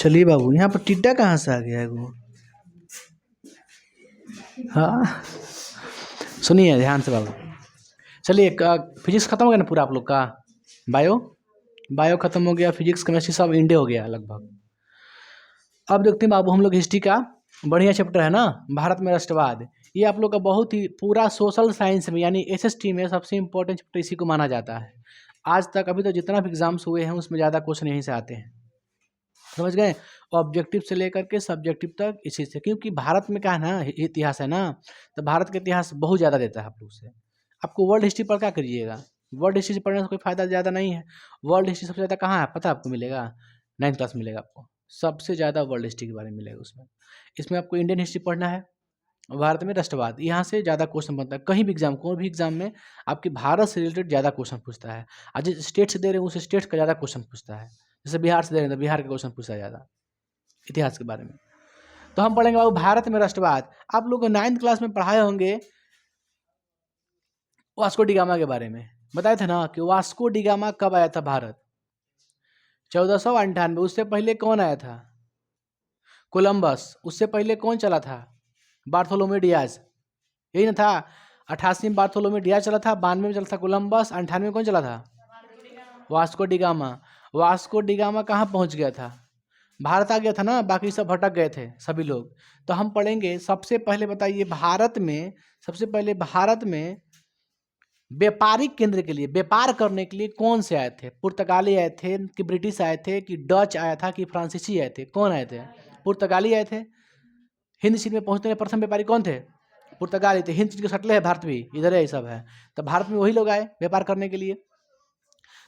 चलिए बाबू, यहाँ पर टिड्डा कहाँ से आ गया है वो? हाँ, सुनिए ध्यान से बाबू। चलिए, फिजिक्स खत्म हो गया ना पूरा आप लोग का? बायो बायो खत्म हो गया, फिजिक्स केमिस्ट्री सब इंडे हो गया लगभग। अब देखते हैं बाबू, हम लोग हिस्ट्री का बढ़िया चैप्टर है ना, भारत में राष्ट्रवाद। ये आप लोग का बहुत ही पूरा सोशल साइंस में यानी एसएसटी में सबसे इंपॉर्टेंट चैप्टर इसी को माना जाता है। आज तक अभी तो जितना भी एग्जाम्स हुए हैं उसमें ज़्यादा क्वेश्चन यहीं से आते हैं, समझ गए? ऑब्जेक्टिव से लेकर के सब्जेक्टिव तक इसी से, क्योंकि भारत में क्या है ना, इतिहास है ना, तो भारत का इतिहास बहुत ज़्यादा देता है आप लोग से। आपको वर्ल्ड हिस्ट्री पर क्या करिएगा, वर्ल्ड हिस्ट्री से पढ़ने से कोई फायदा ज़्यादा नहीं है। वर्ल्ड हिस्ट्री सबसे ज़्यादा कहाँ है पता है आपको? मिलेगा 9th क्लास मिलेगा आपको, सबसे ज़्यादा वर्ल्ड हिस्ट्री के बारे में मिलेगा उसमें। इसमें आपको इंडियन हिस्ट्री पढ़ना है, भारत में राष्ट्रवाद, यहाँ से ज़्यादा क्वेश्चन बनता है। कहीं भी एग्जाम, कोई भी एग्जाम में आपकी भारत से रिलेटेड ज़्यादा क्वेश्चन पूछता है। आज जिस स्टेट से दे रहे हैं उस स्टेट का ज़्यादा क्वेश्चन पूछता है। जैसे बिहार से दे रहे हैं तो बिहार का क्वेश्चन पूछता है ज़्यादा इतिहास के बारे में। तो हम पढ़ेंगे बाबू भारत में राष्ट्रवाद। आप लोग 9th क्लास में पढ़ाए होंगे वास्को डिगामा के बारे में, बताए थे ना कि वास्को डिगामा कब आया था भारत? 1498। उससे पहले कौन आया था? कोलंबस। उससे पहले कौन चला था? बार्थोलोमे डियाज, यही ना था। 88 में बार्थोलोमे डियाज चला था, 92 में चला था कोलंबस, 98 में कौन चला था? Vasco da Gama. वास्को डिगामा कहाँ पहुँच गया था? भारत आ गया था ना, बाकी सब भटक गए थे सभी लोग। तो हम पढ़ेंगे सबसे पहले, बताइए भारत में, सबसे पहले भारत में व्यापारिक केंद्र के लिए, व्यापार करने के लिए कौन से आए थे? पुर्तगाली आए थे कि ब्रिटिश आए थे कि डच आया था कि फ्रांसीसी आए थे? कौन आए थे? पुर्तगाली आए थे। हिंद चीन में पहुंचने वाले प्रथम व्यापारी कौन थे? पुर्तगाली थे। हिंद चीन के सटले है, भारत भी इधर है, ये सब है। तो भारत में वही लोग आए व्यापार करने के लिए।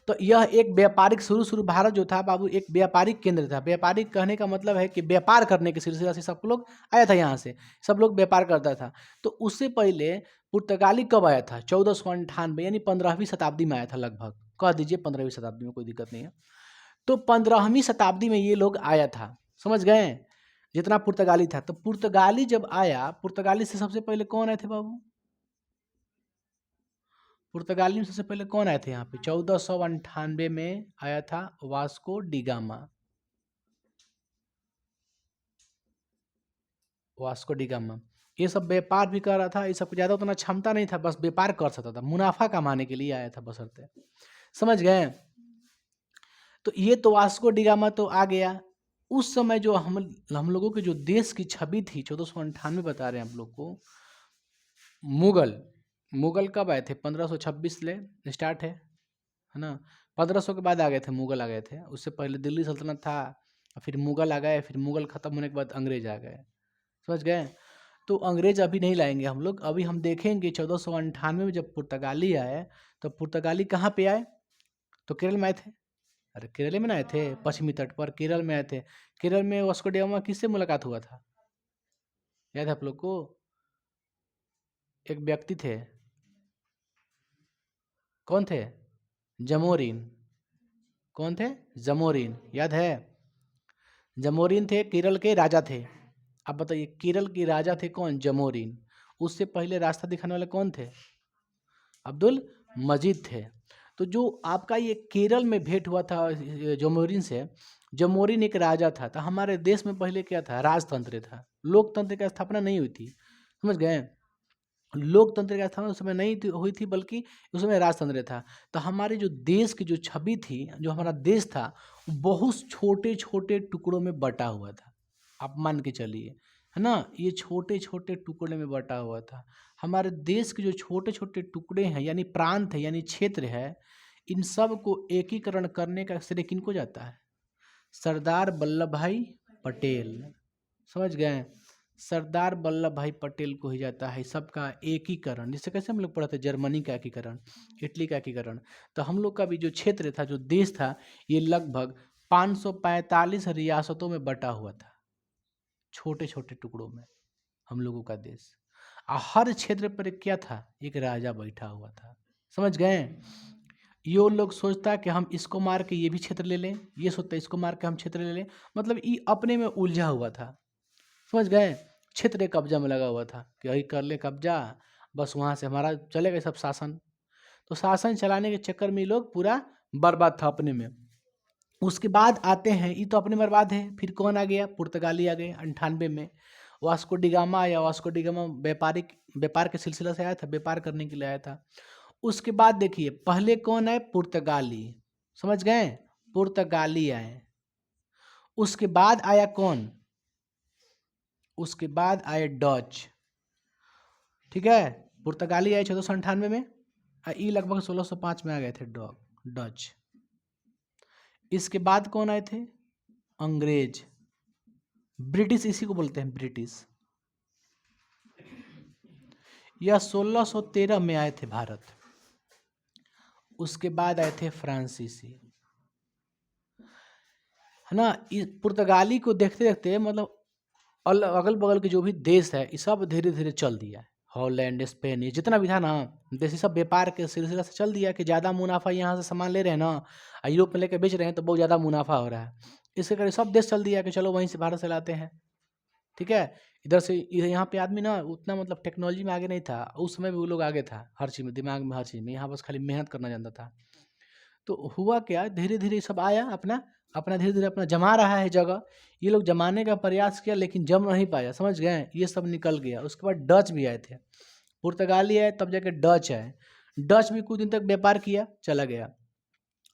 तो यह एक व्यापारिक, शुरू भारत जो था बाबू एक व्यापारिक केंद्र था। व्यापारिक कहने का मतलब है कि व्यापार करने के सिलसिला से सब लोग आया था यहाँ से, सब लोग व्यापार करता था। तो उससे पहले पुर्तगाली कब आया था? 1498 यानी 15वीं शताब्दी में आया था लगभग, कह दीजिए 15वीं शताब्दी में, कोई दिक्कत नहीं है। तो 15वीं शताब्दी में ये लोग आया था, समझ गए? जितना पुर्तगाली था। तो पुर्तगाली जब आया, पुर्तगाली से सबसे पहले कौन आए थे बाबू? पुर्तगाली में सबसे पहले कौन आए थे यहाँ पे? 1498 में आया था वास्को डिगामा। वास्को डिगामा ये सब व्यापार भी कर रहा था, ये सब ज़्यादा उतना क्षमता नहीं था, बस व्यापार कर सकता था, मुनाफा कमाने के लिए आया था बशर्ते, समझ गए? तो ये तो वास्को डिगामा तो आ गया। उस समय जो हम लोगों के जो देश की छवि थी, 1498 बता रहे हैं हम लोग को। मुगल मुगल कब आए थे? 1526 ले स्टार्ट है ना। 1500 के बाद आ गए थे, मुगल आ गए थे। उससे पहले दिल्ली सल्तनत था, फिर मुगल आ गए, फिर मुगल खत्म होने के बाद अंग्रेज आ गए, समझ गए? तो अंग्रेज अभी नहीं लाएंगे हम लोग, अभी हम देखेंगे 1498 में जब पुर्तगाली आए, तो पुर्तगाली कहाँ पे आए? तो केरल में आए थे। अरे केरल में ना आए थे, पश्चिमी तट पर केरल में आए थे। केरल में वास्को डिगामा किससे मुलाकात हुआ था, याद है आप लोग को? एक व्यक्ति थे, कौन थे? जमोरिन। कौन थे? जमोरिन, याद है? जमोरिन थे, केरल के राजा थे। अब बताइए केरल के राजा थे कौन? जमोरिन। उससे पहले रास्ता दिखाने वाले कौन थे? अब्दुल मजीद थे। तो जो आपका ये केरल में भेंट हुआ था जमोरिन से, जमोरिन एक राजा था। तो हमारे देश में पहले क्या था? राजतंत्र था, लोकतंत्र की स्थापना नहीं हुई थी, समझ गए? लोकतंत्र की स्थापना उस समय नहीं हुई थी, बल्कि उस समय राजतंत्र था। तो हमारे जो देश की जो छवि थी, जो हमारा देश था, वो बहुत छोटे छोटे टुकड़ों में बटा हुआ था। आप मान के चलिए, है ना, ये छोटे छोटे टुकड़े में बटा हुआ था। हमारे देश के जो छोटे छोटे टुकड़े हैं, यानी प्रांत है, यानी क्षेत्र है, इन सब को एकीकरण करने का श्रेय किनको जाता है? सरदार वल्लभ भाई पटेल, समझ गए? सरदार वल्लभ भाई पटेल को ही जाता है सबका एकीकरण। जिससे कैसे हम लोग पढ़ते जर्मनी का एकीकरण, इटली का एकीकरण। तो हम लोग का भी जो क्षेत्र था, जो देश था, ये लगभग 545 रियासतों में बटा हुआ था, छोटे छोटे टुकड़ों में हम लोगों का देश। हर क्षेत्र पर क्या था? एक राजा बैठा हुआ था, समझ गए? ये लोग सोचता कि हम इसको मार के ये भी क्षेत्र ले लें, ये सोचता इसको मार के हम क्षेत्र ले लें, मतलब ये अपने में उलझा हुआ था, समझ गए? क्षेत्र कब्जा में लगा हुआ था कि वही कर ले कब्जा, बस वहाँ से हमारा चलेगा सब शासन। तो शासन चलाने के चक्कर में ये लोग पूरा बर्बाद था अपने में। उसके बाद आते हैं, ये तो अपने बर्बाद है। फिर कौन आ गया? पुर्तगाली आ गए 98 में। वास्को डिगामा आया। वास्को डिगामा व्यापार के सिलसिले से आया था, व्यापार करने के लिए आया था। उसके बाद देखिए पहले कौन आए? पुर्तगाली, समझ गए? पुर्तगाली आए। उसके बाद आया कौन? उसके बाद आए डच, ठीक है। पुर्तगाली आए 1498 में, ई लगभग 1605 में आ गए थे डच। इसके बाद कौन आए थे? अंग्रेज, ब्रिटिश इसी को बोलते हैं ब्रिटिश। यह 1613 में आए थे भारत। उसके बाद आए थे फ्रांसीसी, है ना। इस पुर्तगाली को देखते देखते मतलब अगल बगल के जो भी देश है ये सब धीरे धीरे चल दिया है। हॉलैंड, स्पेन, ये जितना भी था ना देश, ये सब व्यापार के सिलसिले से चल दिया कि ज़्यादा मुनाफा यहाँ से सामान ले रहे हैं ना, यूरोप में लेकर बेच रहे हैं तो बहुत ज़्यादा मुनाफा हो रहा है। इसके करके सब देश चल दिया कि चलो वहीं से भारत से लाते हैं, ठीक है। इधर से यहाँ पे आदमी ना उतना मतलब टेक्नोलॉजी में आगे नहीं था, उस समय भी वो लोग आगे था हर चीज़ में, दिमाग में, हर चीज़ में। यहाँ बस खाली मेहनत करना जानता था। तो हुआ क्या, धीरे धीरे सब आया अपना अपना धीरे धीरे अपना जमा रहा है जगह। ये लोग जमाने का प्रयास किया लेकिन जम नहीं पाया, समझ गए। ये सब निकल गया। उसके बाद डच भी आए थे, पुर्तगाली आए तब जाके डच आए। डच भी कुछ दिन तक व्यापार किया, चला गया।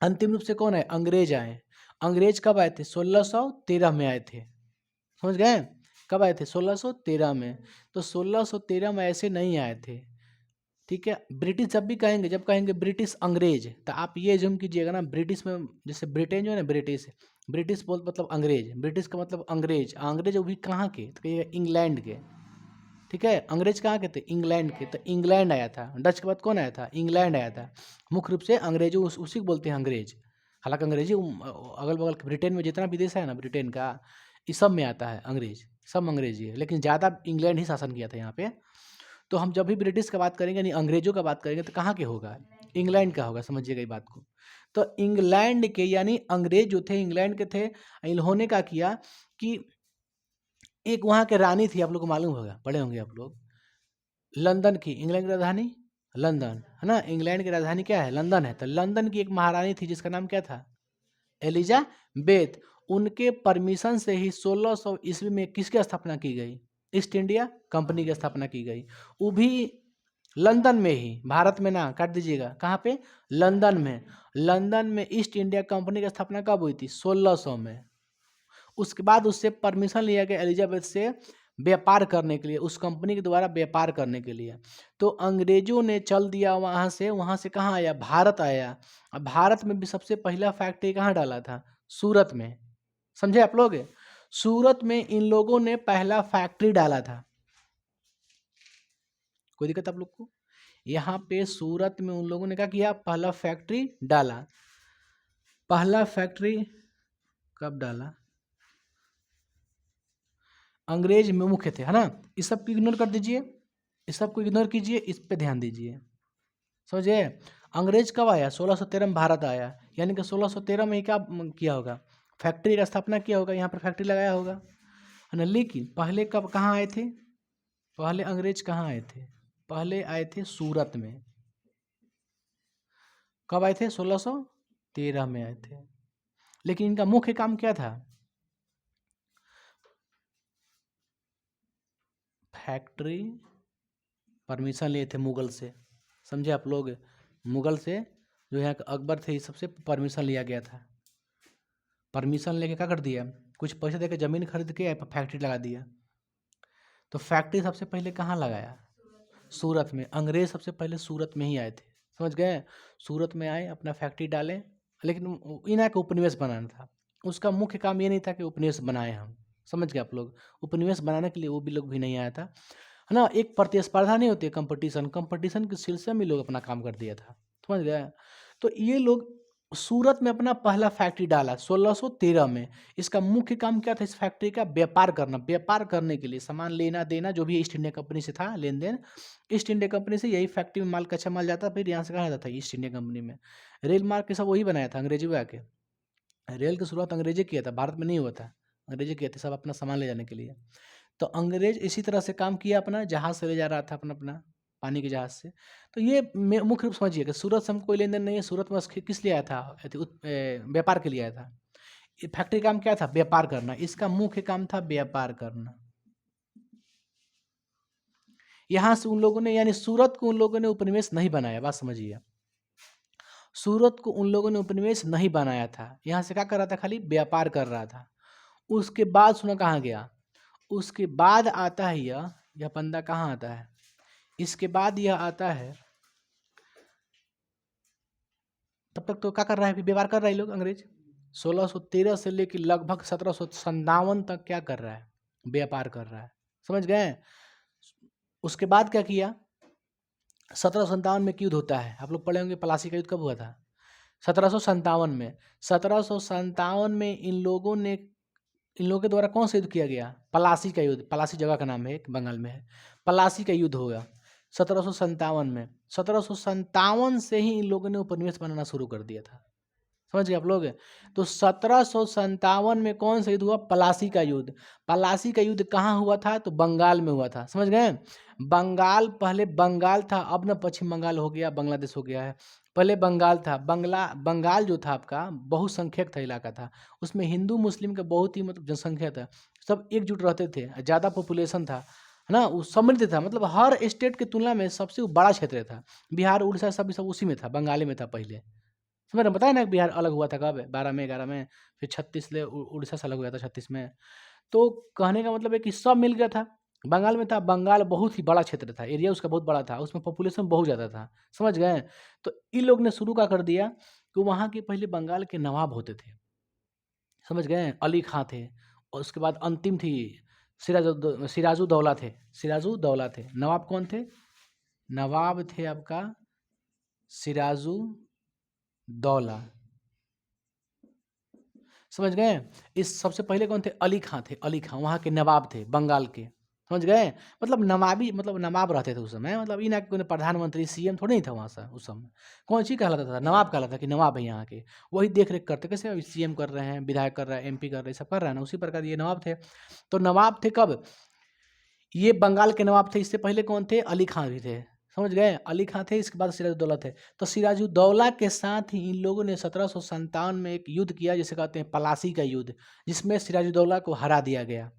अंतिम रूप से कौन आए? अंग्रेज आए। अंग्रेज कब आए थे? 1613 में आए थे, समझ गए। कब आए थे? 1613 में। तो 1613 में ऐसे नहीं आए थे, ठीक है। ब्रिटिश जब भी कहेंगे, जब कहेंगे ब्रिटिश अंग्रेज, तो आप ये जूम कीजिएगा ना, ब्रिटिश में जैसे ब्रिटेन जो है ना, ब्रिटिश ब्रिटिश बोल मतलब अंग्रेज, ब्रिटिश का मतलब अंग्रेज। अंग्रेज वो भी कहाँ के? तो कहिएगा इंग्लैंड के, ठीक है। अंग्रेज कहाँ के थे? इंग्लैंड के। तो इंग्लैंड आया था। डच के बाद कौन आया था? इंग्लैंड आया था। मुख्य रूप से अंग्रेजों उसी को बोलते हैं अंग्रेज। हालांकि अंग्रेजी अगल बगल ब्रिटेन में जितना भी देश है ना ब्रिटेन का, इस सब में आता है अंग्रेज, सब अंग्रेजी है। लेकिन ज़्यादा इंग्लैंड ही शासन किया था यहाँ पे। तो हम जब भी ब्रिटिश का बात करेंगे यानी अंग्रेजों का बात करेंगे तो कहाँ के होगा? इंग्लैंड का होगा, समझिएगा ये बात को। तो इंग्लैंड के यानी अंग्रेज जो थे इंग्लैंड के थे, इन्होंने क्या किया कि एक वहाँ के रानी थी, आप लोग को मालूम होगा, पढ़े होंगे आप लोग, लंदन की। इंग्लैंड की राजधानी लंदन है ना, इंग्लैंड की राजधानी क्या है? लंदन है। तो लंदन की एक महारानी थी जिसका नाम क्या था? एलिजाबेथ। उनके परमिशन से ही 1600 ईस्वी में किसकी स्थापना की गई? ईस्ट इंडिया कंपनी की स्थापना की गई, वो भी लंदन में ही, भारत में ना, काट दीजिएगा। कहाँ पे? लंदन में। लंदन में ईस्ट इंडिया कंपनी की स्थापना कब हुई थी? 1600 में। उसके बाद उससे परमिशन लिया गया एलिजाबेथ से व्यापार करने के लिए, उस कंपनी के द्वारा व्यापार करने के लिए। तो अंग्रेजों ने चल दिया वहाँ से कहाँ आया? भारत आया। अब भारत में भी सबसे पहला फैक्ट्री कहाँ डाला था? सूरत में, समझे आप लोग। सूरत में इन लोगों ने पहला फैक्ट्री डाला था। कोई दिक्कत आप लोग को? यहाँ पे सूरत में उन लोगों ने क्या किया? पहला फैक्ट्री डाला। पहला फैक्ट्री कब डाला? अंग्रेज में मुख्य थे, है ना। इस सब को इग्नोर कर दीजिए, इस सब को इग्नोर कीजिए, इस पे ध्यान दीजिए, समझे। अंग्रेज कब आया? 1613 में भारत आया, यानी कि 1613 में ही क्या किया होगा? फैक्ट्री का स्थापना किया होगा, यहाँ पर फैक्ट्री लगाया होगा, है ना। लेकिन पहले कब कहाँ आए थे? पहले अंग्रेज कहाँ आए थे? पहले आए थे सूरत में। कब आए थे? 1613 में आए थे। लेकिन इनका मुख्य काम क्या था? फैक्ट्री परमिशन लिए थे मुगल से, समझे आप लोग। मुगल से जो यहाँ अकबर थे, इस सबसे परमिशन लिया गया था। परमिशन लेके क्या कर दिया? कुछ पैसे देके ज़मीन खरीद के फैक्ट्री लगा दिया। तो फैक्ट्री सबसे पहले कहाँ लगाया? सूरत में। अंग्रेज सबसे पहले सूरत में ही आए थे, समझ गए। सूरत में आए, अपना फैक्ट्री डाले, लेकिन इन्हें का उपनिवेश बनाना था। उसका मुख्य काम ये नहीं था कि उपनिवेश बनाए हम, समझ गए आप लोग। उपनिवेश बनाने के लिए वो भी लोग भी नहीं आया था, है ना। एक प्रतिस्पर्धा नहीं होती है, कंपटीशन, कंपटीशन के सिलसिले में लोग अपना काम कर दिया था, समझ गए। तो ये लोग सूरत में अपना पहला फैक्ट्री डाला 1613 में। इसका मुख्य काम क्या था? इस फैक्ट्री का व्यापार करना। व्यापार करने के लिए सामान लेना देना जो भी ईस्ट इंडिया कंपनी से था लेन देन, ईस्ट इंडिया कंपनी से यही फैक्ट्री में माल, कच्चा माल जाता, फिर यहाँ से कहाँ जाता था? ईस्ट इंडिया कंपनी में। रेल मार्ग के सब वही बनाया था अंग्रेजी में आके। रेल की शुरुआत अंग्रेजी किया था, भारत में नहीं हुआ था, अंग्रेजी किया था सब अपना सामान ले जाने के लिए। तो अंग्रेज इसी तरह से काम किया, अपना जहाज से ले जा रहा था, अपना अपना पानी के जहाज से। तो ये मुख्य रूप समझिए कि सूरत से हम कोई लेन देन नहीं है। सूरत में किस लिए आया था? व्यापार के लिए आया था। फैक्ट्री काम क्या था? व्यापार करना। इसका मुख्य काम था व्यापार करना। यहां से उन लोगों ने, यानी सूरत को उन लोगों ने उपनिवेश नहीं बनाया। बात समझिए, सूरत को उन लोगों ने उपनिवेश नहीं बनाया था। यहां से क्या कर रहा था? खाली व्यापार कर रहा था। उसके बाद सुना कहाँ गया? उसके बाद आता है यह बंदा कहाँ आता है? इसके बाद यह आता है, तब तक तो क्या कर रहा है? व्यापार कर रहा है लोग, अंग्रेज। 1613 से लेकर लगभग 1757 तक क्या कर रहा है? व्यापार कर रहा है। समझ गए? उसके बाद क्या किया? 1757 में युद्ध होता है। आप लोग पढ़े होंगे प्लासी का युद्ध कब हुआ था? 1757 में। 1757 में इन लोगों के द्वारा कौन सा युद्ध किया गया? पलासी का युद्ध। पलासी जगह का नाम है, एक बंगाल में है। पलासी का युद्ध हुआ 1757 में। 1757 से ही इन लोगों ने उपनिवेश बनाना शुरू कर दिया था। समझ गए आप लोग? तो 1757 में कौन सा युद्ध हुआ? पलासी का युद्ध। पलासी का युद्ध कहाँ हुआ था? तो बंगाल में हुआ था। समझ गए? बंगाल, पहले बंगाल था, अब ना पश्चिम बंगाल हो गया, बांग्लादेश हो गया है। पहले बंगाल था। बंगाल जो था आपका बहुसंख्यक था, इलाका था। उसमें हिंदू मुस्लिम का बहुत ही मतलब जनसंख्या था, सब एकजुट रहते थे, ज़्यादा पॉपुलेशन था, है ना। वो समृद्ध था, मतलब हर स्टेट की तुलना में सबसे बड़ा क्षेत्र था। बिहार उड़ीसा सब उसी में था, बंगाली में था पहले। समझ रहे? बताया ना कि बिहार अलग हुआ था कब? 12 में, 11 में, फिर 36 ले उड़ीसा से अलग हुआ था 36 में। तो कहने का मतलब है कि सब मिल गया था। बंगाल में था। बंगाल बहुत ही बड़ा क्षेत्र था, एरिया उसका बहुत बड़ा था, उसमें पॉपुलेशन बहुत ज़्यादा था। समझ गए? तो इन लोग ने शुरू क्या कर दिया कि वहाँ के पहले बंगाल के नवाब होते थे। समझ गए? अली खां थे, और उसके बाद अंतिम थी सिराजुद्दौला थे। सिराजुद्दौला थे। नवाब कौन थे? नवाब थे आपका सिराजुद्दौला। समझ गए? इस सबसे पहले कौन थे? अली खां थे। अली खां वहाँ के नवाब थे, बंगाल के। समझ गए? मतलब नवाबी, मतलब नवाब रहते थे उस समय। मतलब इन कोई प्रधानमंत्री सीएम थोड़ी नहीं था वहाँ से उस समय। कौन चीज़ कहलाता था? नवाब कहलाता था कि नवाब है यहाँ के। वही देख रेख करते, कैसे सीएम कर रहे हैं, विधायक कर रहे हैं, एमपी कर रहे हैं, सब कर रहे हैं ना, उसी प्रकार ये नवाब थे। तो नवाब थे कब? ये बंगाल के नवाब थे। इससे पहले कौन थे? अली खां भी थे। समझ गए? अली खां थे, इसके बाद सिराजुद्दौला थे। तो सिराजुद्दौला के साथ ही इन लोगों ने 1757 में एक युद्ध किया, जिसे कहते हैं पलासी का युद्ध, जिसमें सिराजुद्दौला को हरा दिया गया।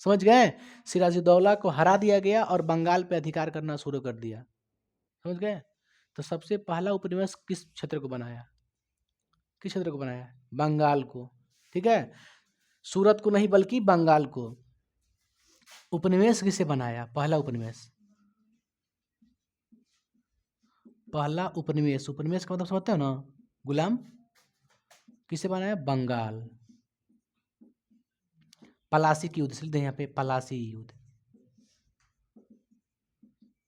समझ गए? सिराजुद्दौला को हरा दिया गया और बंगाल पे अधिकार करना शुरू कर दिया। समझ गए? तो सबसे पहला उपनिवेश किस क्षेत्र को बनाया? किस क्षेत्र को बनाया? बंगाल को। ठीक है? सूरत को नहीं, बल्कि बंगाल को। उपनिवेश किसे बनाया? पहला उपनिवेश। पहला उपनिवेश, उपनिवेश का मतलब समझते हो ना? गुलाम। किसे बनाया? बंगाल। पलासी की युद्ध, इसलिए यहाँ पे पलासी युद्ध।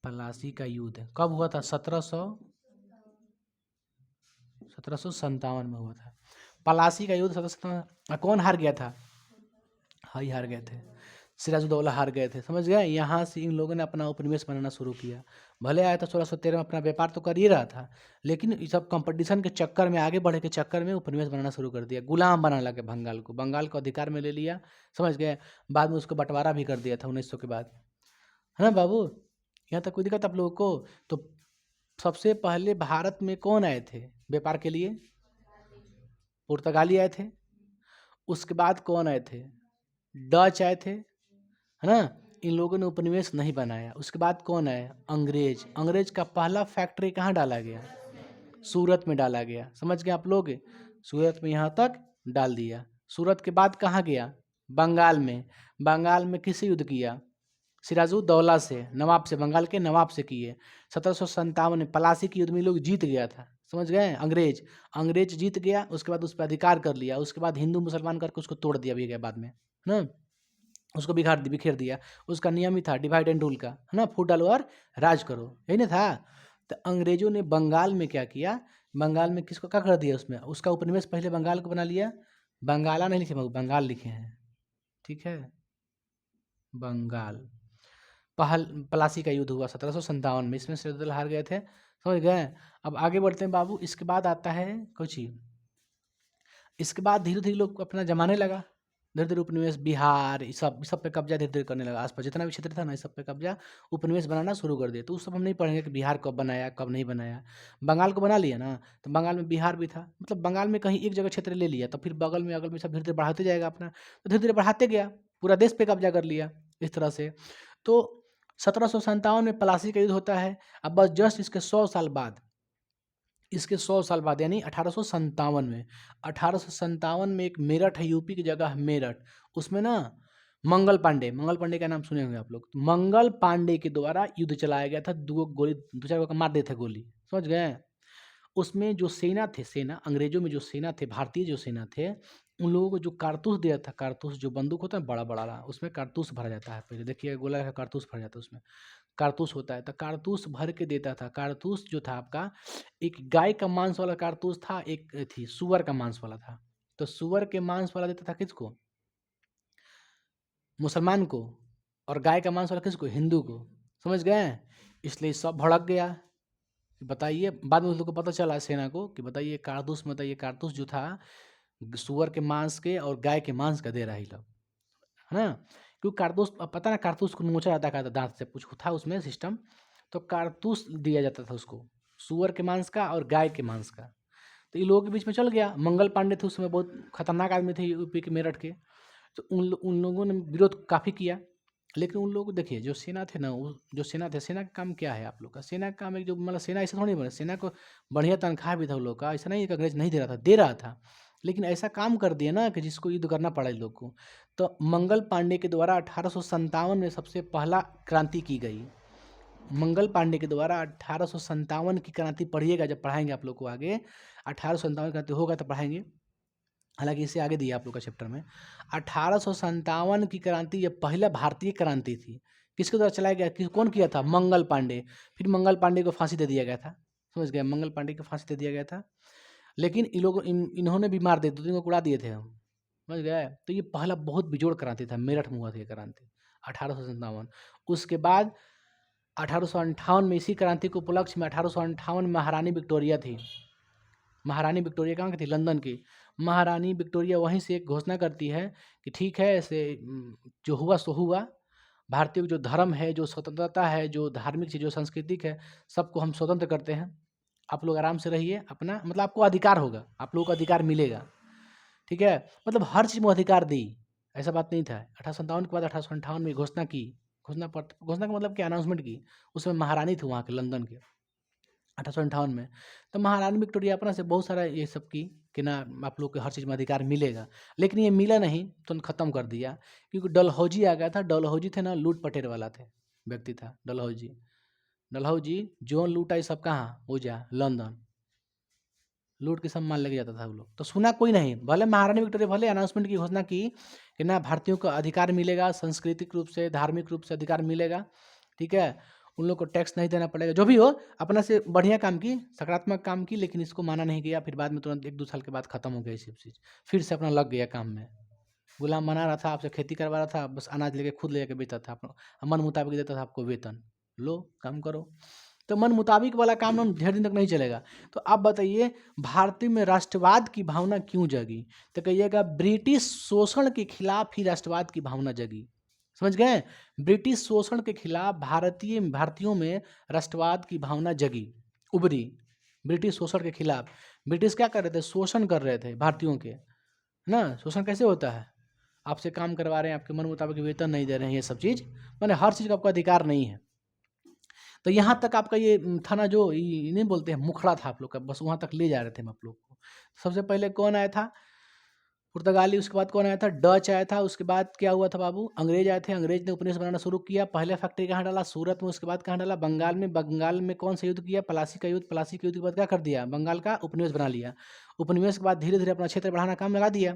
पलासी का युद्ध कब हुआ था? 1757 में हुआ था पलासी का युद्ध। 1757। कौन हार गया था? हाई हार गए थे, सिराजुद्दौला हार गए थे। समझ गए? यहाँ से इन लोगों ने अपना उपनिवेश बनाना शुरू किया। भले आया था 1613 में, अपना व्यापार तो कर ही रहा था, लेकिन इस सब कंपटीशन के चक्कर में, आगे बढ़े के चक्कर में उपनिवेश बनाना शुरू कर दिया। गुलाम बनाने लगे बंगाल को। बंगाल को अधिकार में ले लिया। समझ गए? बाद में उसको बंटवारा भी कर दिया था 1900 के बाद, है ना बाबू? यहाँ तक कोई दिक्कत आप लोगों को? तो सबसे पहले भारत में कौन आए थे व्यापार के लिए? पुर्तगाली आए थे। उसके बाद कौन आए थे? डच आए थे, है ना। इन लोगों ने उपनिवेश नहीं बनाया। उसके बाद कौन आए? अंग्रेज। अंग्रेज का पहला फैक्ट्री कहाँ डाला गया? सूरत में डाला गया। समझ गए आप लोग? सूरत में यहाँ तक डाल दिया। सूरत के बाद कहाँ गया? बंगाल में। बंगाल में किससे युद्ध किया? सिराजुद्दौला से, नवाब से, बंगाल के नवाब से किए। 1757 में पलासी की युद्ध में लोग जीत गया था। समझ गए? अंग्रेज। अंग्रेज जीत गया, उसके बाद उस पर अधिकार कर लिया। उसके बाद हिंदू मुसलमान करके उसको तोड़ दिया भी गया बाद में, है ना। उसको बिखेर दिया। उसका नियम ही था डिवाइड एंड रूल का, है ना, फूट डालो और राज करो, यही ना था। तो अंग्रेजों ने बंगाल में क्या किया? बंगाल में किसको क्या कर दिया? उसमें उसका उपनिवेश पहले बंगाल को बना लिया। बंगाला नहीं लिखे, बंगाल लिखे हैं। ठीक है? बंगाल। पलासी का युद्ध हुआ 1757 में, इसमें सिराजुद्दौला हार गए थे। समझ गए? अब आगे बढ़ते हैं बाबू। इसके बाद आता है कुछ ही, इसके बाद धीरे धीरे लोग अपना जमाने लगा। धीरे धीरे उपनिवेश बिहार इस सब पे कब्जा धीरे धीरे करने लगा। आसपास जितना भी क्षेत्र था ना, इस सब पे कब्जा उपनिवेश बनाना शुरू कर दिया। तो उस सब हम नहीं पढ़ेंगे कि बिहार कब बनाया कब नहीं बनाया। बंगाल को बना लिया ना, तो बंगाल में बिहार भी था, मतलब बंगाल में कहीं एक जगह क्षेत्र ले लिया, तो फिर बगल में अगल में सब धीरे धीरे बढ़ाते जाएगा अपना, तो धीरे धीरे बढ़ाते गया, पूरा देश पे कब्जा कर लिया इस तरह से। तो 1757 में प्लासी का युद्ध होता है। अब बस जस्ट इसके 100 साल बाद, इसके 100 साल बाद यानी 1857 में, 1857 में एक मेरठ है, यूपी की जगह है मेरठ, उसमें ना मंगल पांडे का नाम सुने होंगे आप लोग। तो मंगल पांडे के द्वारा युद्ध चलाया गया था, दो चार को मार देते थे गोली, समझ गए। उसमें जो सेना थे, सेना अंग्रेजों में जो सेना थे, भारतीय जो सेना थे, उन लोगों को जो कारतूस दिया था, कारतूस जो बंदूक होता है बड़ा बड़ा वाला, उसमें कारतूस भरा जाता है, पहले देखिए गोला का कारतूस भरा जाता है, उसमें कारतूस होता है, तो कारतूस भर के देता था। कारतूस जो था आपका, एक गाय का मांस वाला कारतूस था, एक थी सुअर का मांस वाला था। तो सुअर के मांस वाला देता था किसको? मुसलमान को, और गाय का मांस वाला किसको? हिंदू को, समझ गए। इसलिए सब भड़क गया। बताइए, बाद में उन लोग को पता चला सेना को कि बताइए कारतूस, बताइए कारतूस जो था सुअर के मांस के और गाय के मांस का दे रहा है लोग, है ना। क्योंकि कारतूस, अब पता ना कारतूस को नोचा जाता था दांत से, कुछ था उसमें सिस्टम, तो कारतूस दिया जाता था उसको, सुअर के मांस का और गाय के मांस का। तो इन लोगों के बीच में चल गया। मंगल पांडे थे उस समय, बहुत खतरनाक आदमी थे यूपी के मेरठ के। तो उन लोगों ने विरोध काफ़ी किया, लेकिन उन लोगों को देखिए जो सेना थे ना, जो सेना थे, सेना का काम क्या है आप लोग का? सेना का काम एक जो मतलब सेना ऐसा थोड़ी बना, सेना को बढ़िया तनख्वाह भी था उन लोग का, ऐसा नहीं कि अंग्रेज नहीं दे रहा था, दे रहा था, लेकिन ऐसा काम कर दिया ना कि जिसको युद्ध करना पड़ा इन लोग को। तो मंगल पांडे के द्वारा 1857 में सबसे पहला क्रांति की गई। मंगल पांडे के द्वारा 1857 की क्रांति पढ़िएगा, जब पढ़ाएंगे आप लोग को आगे, 1857 क्रांति होगा तो पढ़ाएंगे, हालांकि इससे आगे दिया आप लोग का चैप्टर में। 1857 की क्रांति ये पहला भारतीय क्रांति थी। किसके द्वारा चलाया गया? कौन किया था? मंगल पांडे। फिर मंगल पांडे को फांसी दे दिया गया था, समझ गए, मंगल पांडे को फांसी दे दिया गया था। लेकिन इन्होंने भी मार दिए, 2-3 को उड़ा दिए थे हम, समझ गए। तो ये पहला बहुत बेजोड़ क्रांति था, मेरठ में हुआ था ये क्रांति 1857। उसके बाद 1858 में इसी क्रांति के उपलक्ष्य में 1858 में महारानी विक्टोरिया थी। महारानी विक्टोरिया कहाँ की थी? लंदन की। महारानी विक्टोरिया वहीं से एक घोषणा करती है कि ठीक है, ऐसे जो हुआ सो हुआ, भारतीयों का जो धर्म है, जो स्वतंत्रता है, जो धार्मिक चीज़, जो सांस्कृतिक है, सबको हम स्वतंत्र करते हैं। आप लोग आराम से रहिए अपना, मतलब आपको अधिकार होगा, आप लोगों को अधिकार मिलेगा, ठीक है। मतलब हर चीज़ में अधिकार दी, ऐसा बात नहीं था। 1857 के बाद 1858 में घोषणा की, घोषणा का मतलब क्या? अनाउंसमेंट की। उसमें महारानी थी वहाँ के लंदन के 1858 में। तो महारानी विक्टोरिया अपना से बहुत सारा ये सब की कि ना आप लोग को हर चीज़ में अधिकार मिलेगा, लेकिन ये मिला नहीं, तुरंत ख़त्म कर दिया। क्योंकि डलहौजी आ गया था। डलहौजी थे ना, लूट पटेर वाला थे, व्यक्ति था डलहौजी। डलहौजी जोन लूटा ये सब कहाँ? हो जा लंदन, लूट के सब माल लेके जाता था वो लोग। तो सुना कोई नहीं, भले महारानी विक्टोरिया भले अनाउंसमेंट की घोषणा की कि ना भारतीयों को अधिकार मिलेगा, सांस्कृतिक रूप से, धार्मिक रूप से अधिकार मिलेगा, ठीक है, उन लोग को टैक्स नहीं देना पड़ेगा, जो भी हो अपना से बढ़िया काम की, सकारात्मक काम की, लेकिन इसको माना नहीं गया। फिर बाद में तुरंत 1-2 साल के बाद खत्म हो गया ये सब चीज़, फिर से अपना लग गया काम में। गुलाम बना रहा था, आपसे खेती करवा रहा था, बस अनाज लेके खुद लेके बेचता था, अपना मन मुताबिक देता था आपको वेतन, लो काम करो। तो मन मुताबिक वाला काम ना ढेर दिन तक नहीं चलेगा। तो आप बताइए भारतीय में राष्ट्रवाद की भावना क्यों जगी? तो कहिएगा ब्रिटिश शोषण के खिलाफ ही राष्ट्रवाद की भावना जगी, समझ गए। ब्रिटिश शोषण के खिलाफ भारतीयों में राष्ट्रवाद की भावना जगी, उभरी। ब्रिटिश शोषण के खिलाफ, ब्रिटिश क्या कर रहे थे? शोषण कर रहे थे भारतीयों के, है ना। शोषण कैसे होता है? आपसे काम करवा रहे हैं, आपके मन मुताबिक वेतन नहीं दे रहे हैं, ये सब चीज़, मैंने हर चीज़ का आपका अधिकार नहीं है। तो यहाँ तक आपका ये था ना, जो ये नहीं बोलते हैं मुखड़ा था आप लोग का, बस वहाँ तक ले जा रहे थे हम आप लोग को। सबसे पहले कौन आया था? पुर्तगाली। उसके बाद कौन आया था? डच आया था। उसके बाद क्या हुआ था बाबू? अंग्रेज आए थे। अंग्रेज ने उपनिवेश बनाना शुरू किया। पहले फैक्ट्री कहाँ डाला? सूरत में। उसके बाद कहाँ डाला? बंगाल में। बंगाल में कौन सा युद्ध किया? प्लासी का युद्ध। प्लासी के युद्ध के बाद क्या कर दिया? बंगाल का उपनिवेश बना लिया। उपनिवेश के बाद धीरे धीरे अपना क्षेत्र बढ़ाना काम लगा दिया,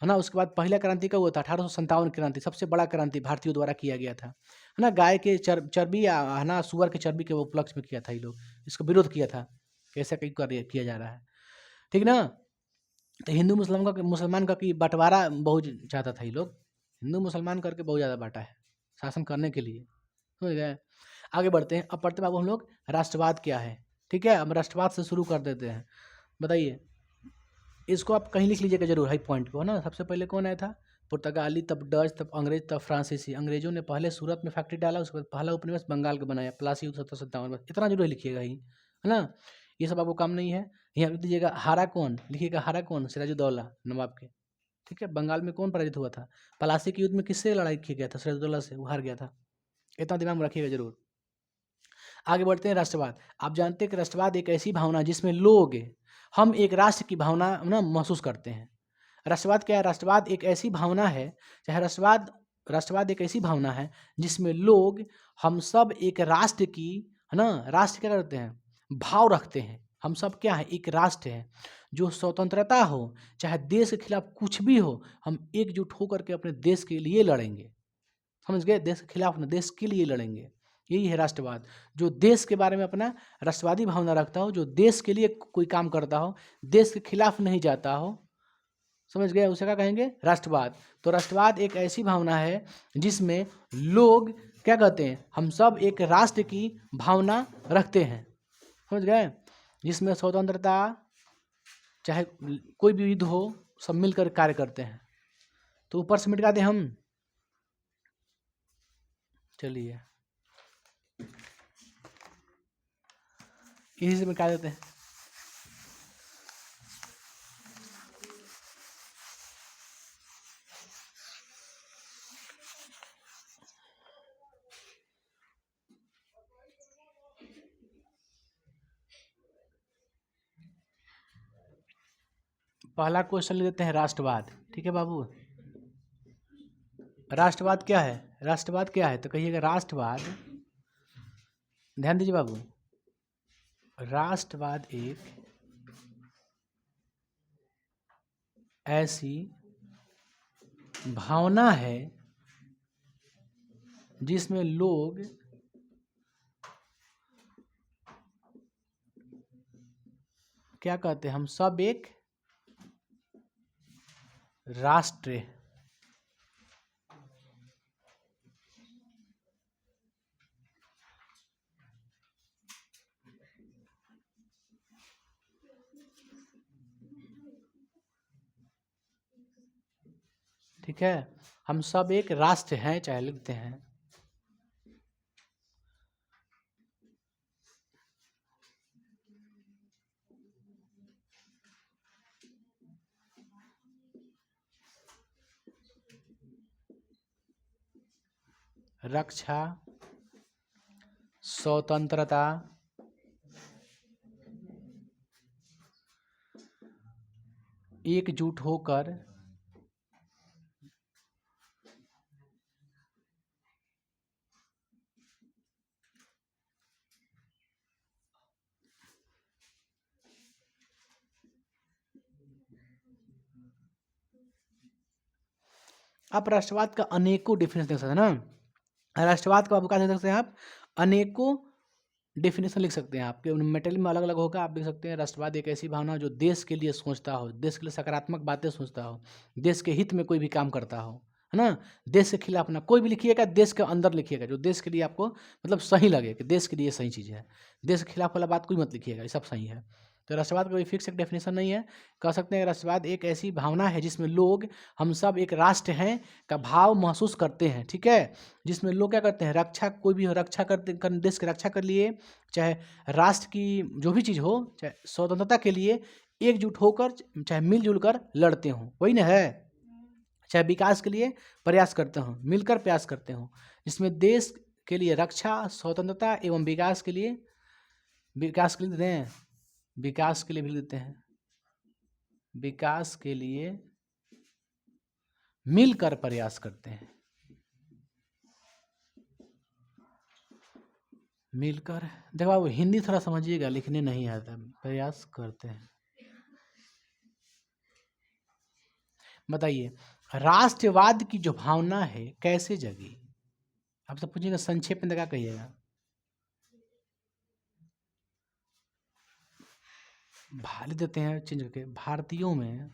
है ना। उसके बाद पहला क्रांति का हुआ था 1857 क्रांति, सबसे बड़ा क्रांति भारतीयों द्वारा किया गया था, है ना। गाय के चर्बी है ना, सुअर के चर्बी के उपलक्ष्य में किया था ये लोग, इसको विरोध किया था कैसे कहीं किया जा रहा है, ठीक ना। तो हिंदू मुसलमान का कि बंटवारा बहुत ज़्यादा था, ये लोग हिंदू मुसलमान करके बहुत ज़्यादा बांटा है शासन करने के लिए, समझ गए। आगे बढ़ते हैं। अब पढ़ते बाबू हम लोग राष्ट्रवाद क्या है, ठीक है। अब राष्ट्रवाद से शुरू कर देते हैं। बताइए इसको आप कहीं लिख लीजिएगा जरूर, हाई पॉइंट को, है ना। सबसे पहले कौन आया था? पुर्तगाली, तब डच, तब अंग्रेज, तब फ्रांसीसी। अंग्रेजों ने पहले सूरत में फैक्ट्री डाला, उसके बाद पहला उपनिवेश बंगाल का बनाया, प्लासी 1757। बस इतना जरूर लिखिएगा ही, है ना। ये सब आपको काम नहीं है। यहाँ लिख दीजिएगा हारा कौन, लिखिएगा हारा कौन? सिराजुद्दौला नवाब के, ठीक है। बंगाल में कौन पराजित हुआ था? प्लासी के युद्ध में किससे लड़ाई किया गया था? सिराजुद्दौला से, वो हार गया था। इतना दिमाग में रखिएगा जरूर। आगे बढ़ते हैं। राष्ट्रवाद। आप जानते हैं कि राष्ट्रवाद एक ऐसी भावना है जिसमें लोग, हम एक राष्ट्र की भावना ना महसूस करते हैं। राष्ट्रवाद क्या है? राष्ट्रवाद एक ऐसी भावना है, चाहे राष्ट्रवाद एक ऐसी भावना है जिसमें लोग, हम सब एक राष्ट्र की, है ना, राष्ट्र क्या करते हैं? भाव रखते हैं। हम सब क्या है? एक राष्ट्र है। जो स्वतंत्रता हो, चाहे देश के खिलाफ कुछ भी हो, हम एकजुट होकर के अपने देश के लिए लड़ेंगे। समझ गए? देश के खिलाफ ना, देश के लिए लड़ेंगे। यही है राष्ट्रवाद। जो देश के बारे में अपना राष्ट्रवादी भावना रखता हो, जो देश के लिए कोई काम करता हो, देश के खिलाफ नहीं जाता हो, समझ गए? उसे क्या कहेंगे? राष्ट्रवाद। तो राष्ट्रवाद एक ऐसी भावना है जिसमें लोग क्या कहते हैं? हम सब एक राष्ट्र की भावना रखते हैं, समझ गए? जिसमें स्वतंत्रता, चाहे कोई भी युद्ध हो, सब मिलकर कार्य करते हैं। तो ऊपर से मिटा दें हम, चलिए इसी से मिटा देते हैं। पहला क्वेश्चन ले लेते हैं, राष्ट्रवाद। ठीक है बाबू, राष्ट्रवाद क्या है? राष्ट्रवाद क्या है? तो कहिएगा राष्ट्रवाद, ध्यान दीजिए बाबू, राष्ट्रवाद एक ऐसी भावना है जिसमें लोग क्या कहते हैं? हम सब एक राष्ट्र, ठीक है। हम सब एक राष्ट्र हैं, चाहे लिखते हैं। रक्षा, स्वतंत्रता, एकजुट होकर आप राष्ट्रवाद का अनेकों डिफिनेशन देख सकते हैं ना। राष्ट्रवाद का आप क्या देख सकते हैं? आप अनेकों डेफिनेशन लिख सकते हैं। आपके मेटल में अलग अलग होगा। आप लिख सकते हैं राष्ट्रवाद एक ऐसी भावना जो देश के लिए सोचता हो, देश के लिए सकारात्मक बातें सोचता हो, देश के हित में कोई भी काम करता हो, है ना। देश के खिलाफ ना कोई भी लिखिएगा, देश के अंदर लिखिएगा, जो देश के लिए आपको मतलब सही लगे कि देश के लिए सही चीज़ है। देश के खिलाफ वाला बात कोई मत लिखिएगा, ये सब सही है। तो राष्ट्रवाद का कोई फिक्स एक डेफिनेशन नहीं है। कह सकते हैं राष्ट्रवाद एक ऐसी भावना है जिसमें लोग, हम सब एक राष्ट्र हैं का भाव महसूस करते हैं, ठीक है। जिसमें लोग क्या करते हैं? रक्षा, कोई भी हो, रक्षा करते, देश की रक्षा कर लिए, चाहे राष्ट्र की जो भी चीज़ हो, चाहे स्वतंत्रता के लिए एकजुट होकर, चाहे मिलजुल कर लड़ते हों, वही ना है। चाहे विकास के लिए प्रयास करते हों, मिलकर प्रयास करते हों, जिसमें देश के लिए रक्षा, स्वतंत्रता एवं विकास के लिए देते हैं, विकास के लिए भी देते हैं, विकास के लिए मिलकर प्रयास करते हैं, मिलकर। देखो आप हिंदी थोड़ा समझिएगा, लिखने नहीं आता, प्रयास करते हैं। बताइए राष्ट्रवाद की जो भावना है कैसे जगी? आप सब पूछिएगा, संक्षेप में क्या कहिएगा? लिख देते हैं चेंज करके, भारतीयों में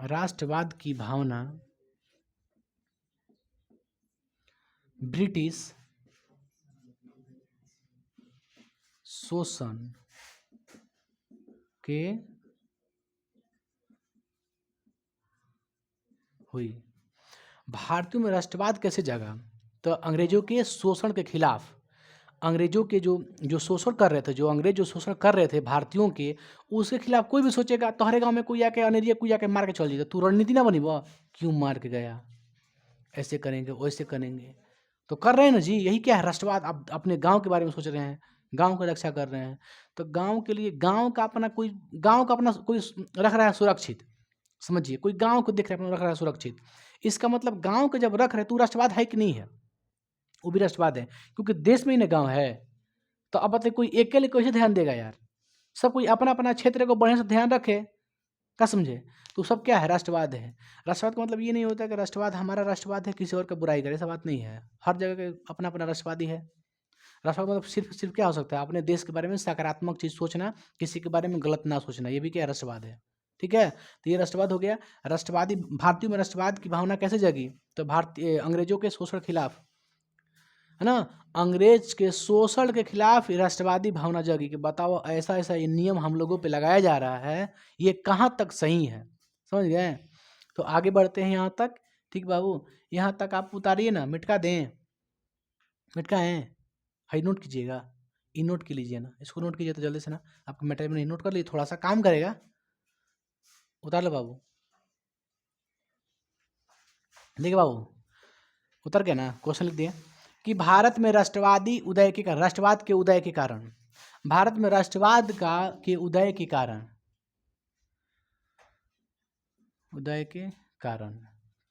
राष्ट्रवाद की भावना ब्रिटिश शोषण के हुई। भारतीयों में राष्ट्रवाद कैसे जागा? तो अंग्रेजों के शोषण के खिलाफ, अंग्रेजों के जो शोषण कर रहे थे, जो अंग्रेज जो शोषण कर रहे थे भारतीयों के, उसके खिलाफ कोई भी सोचेगा तुम्हारे गांव में कोई आके अनेरिया कोई आके मार के चल जाएगा, तू रणनीति ना बनी वो क्यों मार के गया, ऐसे करेंगे वैसे करेंगे, तो कर रहे हैं ना जी। यही क्या है राष्ट्रवाद। आप अपने गांव के बारे में सोच रहे हैं, गांव की रक्षा कर रहे हैं, तो गांव के लिए गांव का अपना कोई रख रहा है सुरक्षित। समझिए, कोई गांव को देख रहा है अपना रख रहा है सुरक्षित, इसका मतलब गांव को जब रख रहे तो राष्ट्रवाद है कि नहीं है? वो भी राष्ट्रवाद है, क्योंकि देश में ही ना गांव है। तो अब बताइए कोई एक के लिए कैसे ध्यान देगा यार? सब कोई अपना अपना क्षेत्र को बढ़िया से ध्यान रखे, क्या समझे? तो सब क्या है? राष्ट्रवाद है। राष्ट्रवाद का मतलब ये नहीं होता कि राष्ट्रवाद हमारा राष्ट्रवाद है किसी और का बुराई करे, ऐसा बात नहीं है। हर जगह के अपना अपना राष्ट्रवादी है। राष्ट्रवाद मतलब सिर्फ क्या हो सकता है? अपने देश के बारे में सकारात्मक चीज़ सोचना, किसी के बारे में गलत ना सोचना, ये भी क्या राष्ट्रवाद है। ठीक है, तो ये राष्ट्रवाद हो गया। राष्ट्रवादी भारतीयों में राष्ट्रवाद की भावना कैसे जगी? तो भारतीय अंग्रेजों के शोषण खिलाफ, है ना, अंग्रेज के शोषण के खिलाफ राष्ट्रवादी भावना जगी कि बताओ ऐसा ऐसा ये नियम हम लोगों पे लगाया जा रहा है, ये कहाँ तक सही है। समझ गए? तो आगे बढ़ते हैं यहाँ तक। ठीक बाबू, यहाँ तक आप उतारिए ना, मिटका दें, मिटका है, हाई नोट कीजिएगा, ई नोट की लीजिए ना, इसको नोट कीजिए तो जल्दी से ना, आपका मेटेरियल में नोट कर लीजिए, थोड़ा सा काम करेगा। उतार लो बाबू, देखिए बाबू उतर गया ना, क्वेश्चन लिख दिए कि भारत में राष्ट्रवादी उदय के कारण, राष्ट्रवाद के उदय के कारण, भारत में राष्ट्रवाद के उदय के कारण, उदय के कारण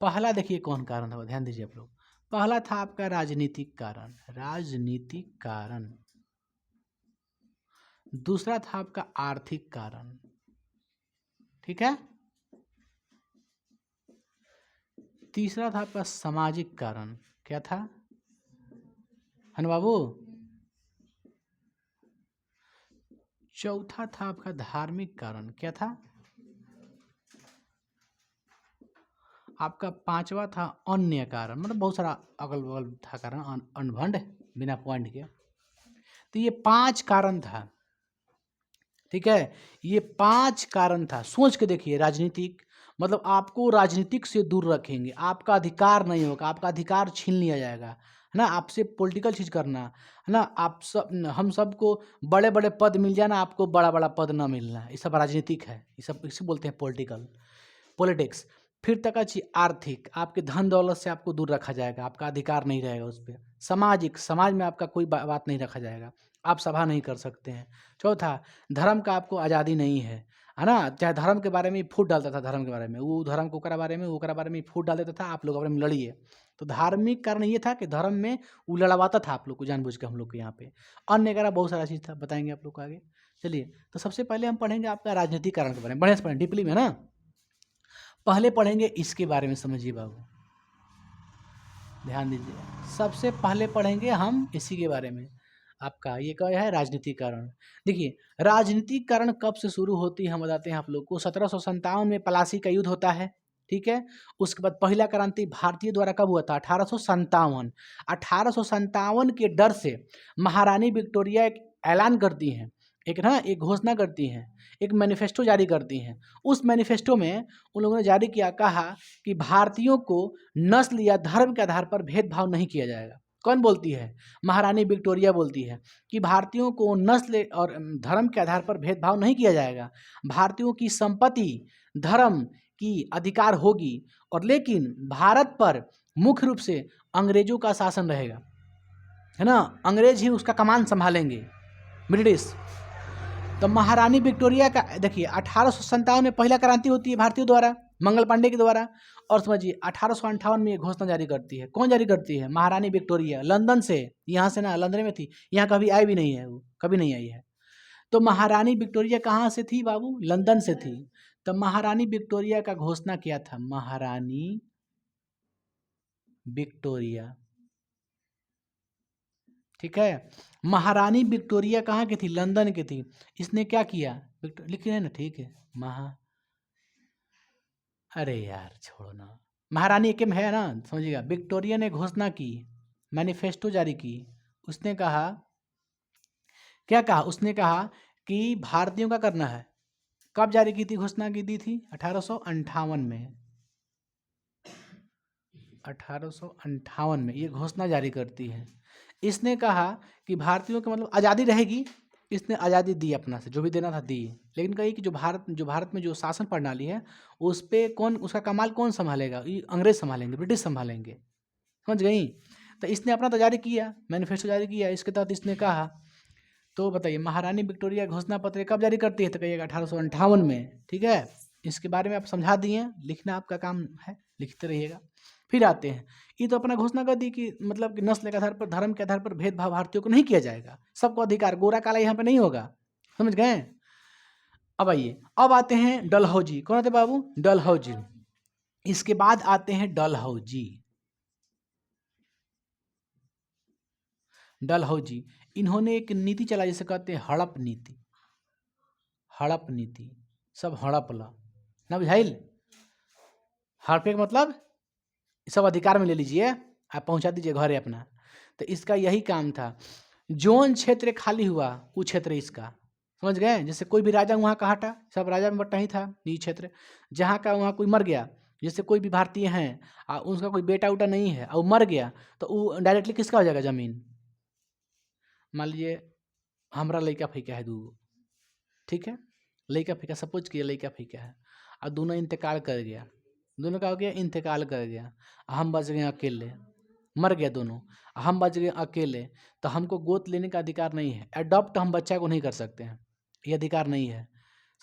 पहला देखिए कौन कारण था, ध्यान दीजिए आप लोग। पहला था आपका राजनीतिक कारण, राजनीतिक कारण। दूसरा था आपका आर्थिक कारण। ठीक है, तीसरा था आपका सामाजिक कारण। क्या था, है ना बाबू? चौथा था आपका धार्मिक कारण। क्या था आपका? पांचवा था अन्य कारण, मतलब बहुत सारा अगल बगल था कारण, अनभंड बिना पॉइंट के। तो ये 5 कारण था। ठीक है, ये 5 कारण था। सोच के देखिए, राजनीतिक मतलब आपको राजनीतिक से दूर रखेंगे, आपका अधिकार नहीं होगा, आपका अधिकार छीन लिया जाएगा, है ना। आपसे पॉलिटिकल चीज करना, है ना, आप सब हम सबको बड़े बड़े पद मिल जाना, आपको बड़ा बड़ा पद ना मिलना, ये सब राजनीतिक है, ये सब इसे बोलते हैं पॉलिटिकल, पॉलिटिक्स। फिर तक अच्छी आर्थिक, आपके धन दौलत से आपको दूर रखा जाएगा, आपका अधिकार नहीं रहेगा उस पर। सामाजिक, समाज में आपका कोई बात नहीं रखा जाएगा, आप सभा नहीं कर सकते हैं। चौथा, धर्म का आपको आज़ादी नहीं है ना। चाहे धर्म के बारे में फूट डालता था, धर्म के बारे में वो धर्म को ओकरा बारे में ओकरा बारे में फूट डाल देता था, आप लोग अपने में लड़िए। तो धार्मिक कारण ये था कि धर्म में वो लड़वाता था आप लोग को जानबूझ के, हम लोग के यहाँ पे। अन्य वगैरह बहुत सारा चीज़ था, बताएंगे आप लोग को आगे। चलिए, तो सबसे पहले हम पढ़ेंगे आपका राजनीतिक कारण के बारे में, बढ़िया से पढ़ें डीपली में ना। पहले पढ़ेंगे इसके बारे में, समझिए बाबू, ध्यान दीजिए। सबसे पहले पढ़ेंगे हम इसी के बारे में, आपका ये क्या है, राजनीतिक कारण। देखिए, राजनीतिक कारण कब से शुरू होती है हम बताते हैं आप लोग को। 1757 में प्लासी का युद्ध होता है। ठीक है, उसके बाद पहला क्रांति भारतीय द्वारा कब हुआ था? 1857। 1857 के डर से महारानी विक्टोरिया एक ऐलान करती हैं, एक घोषणा करती हैं, एक मैनिफेस्टो जारी करती हैं। उस मैनिफेस्टो में उन लोगों ने जारी किया, कहा कि भारतीयों को नस्ल या धर्म के आधार पर भेदभाव नहीं किया जाएगा। कौन बोलती है? महारानी विक्टोरिया बोलती है कि भारतीयों को नस्ल और धर्म के आधार पर भेदभाव नहीं किया जाएगा। भारतीयों की संपत्ति धर्म की अधिकार होगी, और लेकिन भारत पर मुख्य रूप से अंग्रेजों का शासन रहेगा, है ना। अंग्रेज ही उसका कमान संभालेंगे, ब्रिटिश। तो महारानी विक्टोरिया का देखिए, 1857 में पहला क्रांति होती है भारतीयों द्वारा, मंगल पांडे के द्वारा। और समझिए 1858 में ये घोषणा जारी करती है। कौन जारी करती है? महारानी विक्टोरिया, लंदन से। यहाँ से ना, लंदन में थी, यहाँ कभी आई भी नहीं है, वो कभी नहीं आई है। तो महारानी विक्टोरिया कहाँ से थी बाबू? लंदन से थी। तो महारानी विक्टोरिया का घोषणा किया था, महारानी विक्टोरिया। ठीक है, महारानी विक्टोरिया कहाँ की थी? लंदन की थी। इसने क्या किया? लिखे है ना, ठीक है, अरे यार छोड़ो ना, महारानी एक है ना, समझिएगा। विक्टोरिया ने घोषणा की, मैनिफेस्टो जारी की। उसने कहा क्या कहा उसने? कहा कि भारतीयों का करना है। कब जारी की थी घोषणा की दी थी? 1858 में। 1858 में ये घोषणा जारी करती है। इसने कहा कि भारतीयों के मतलब आज़ादी रहेगी। इसने आज़ादी दी अपना से, जो भी देना था दी, लेकिन कही कि जो भारत में जो शासन प्रणाली है उस पर कौन, उसका कमाल कौन संभालेगा? ये अंग्रेज संभालेंगे, ब्रिटिश संभालेंगे। समझ गई? तो इसने अपना तो जारी किया, मैनिफेस्टो जारी किया। इसके तहत इसने कहा, तो बताइए महारानी विक्टोरिया घोषणा पत्र कब जारी करती है? तो कहिएगा 1858 में। ठीक है, इसके बारे में आप समझा दिए, लिखना आपका काम है, लिखते रहिएगा। फिर आते हैं, ये तो अपना घोषणा कर दी कि मतलब कि नस्ल के आधार पर, धर्म के आधार पर भेदभाव भारतीयों को नहीं किया जाएगा, सबको अधिकार, गोरा काला यहाँ पे नहीं होगा। समझ गए? अब आइए, अब आते हैं डलहौजी। कौन आते बाबू? डलहौजी। इसके बाद आते हैं डलहौजी। डलहौजी इन्होंने एक नीति चला जिसे कहते हैं हड़प नीति। हड़प नीति, सब हड़प ला ना, बुझाइल? हड़पे का मतलब सब अधिकार में ले लीजिए, आप पहुंचा दीजिए घरे अपना। तो इसका यही काम था। जोन क्षेत्र खाली हुआ वो क्षेत्र इसका। समझ गए? जैसे कोई भी राजा वहाँ का हटा, सब राजा में बट्टा ही था ये क्षेत्र। जहाँ का वहाँ कोई मर गया, जैसे कोई भी भारतीय हैं और उसका कोई बेटा उटा नहीं है और मर गया, तो वो डायरेक्टली किसका हो जाएगा? जमीन। मान लीजिए हमारा लड़का फीका है दूगो, ठीक है, लड़का फीका, सपोज किया लड़का फीका है और दोनों इंतकाल कर गया। दोनों का हो गया इंतकाल कर गया, हम बच गए अकेले, मर गया दोनों, हम बच गए अकेले, तो हमको गोद लेने का अधिकार नहीं है। अडॉप्ट हम बच्चा को नहीं कर सकते हैं, ये अधिकार नहीं है।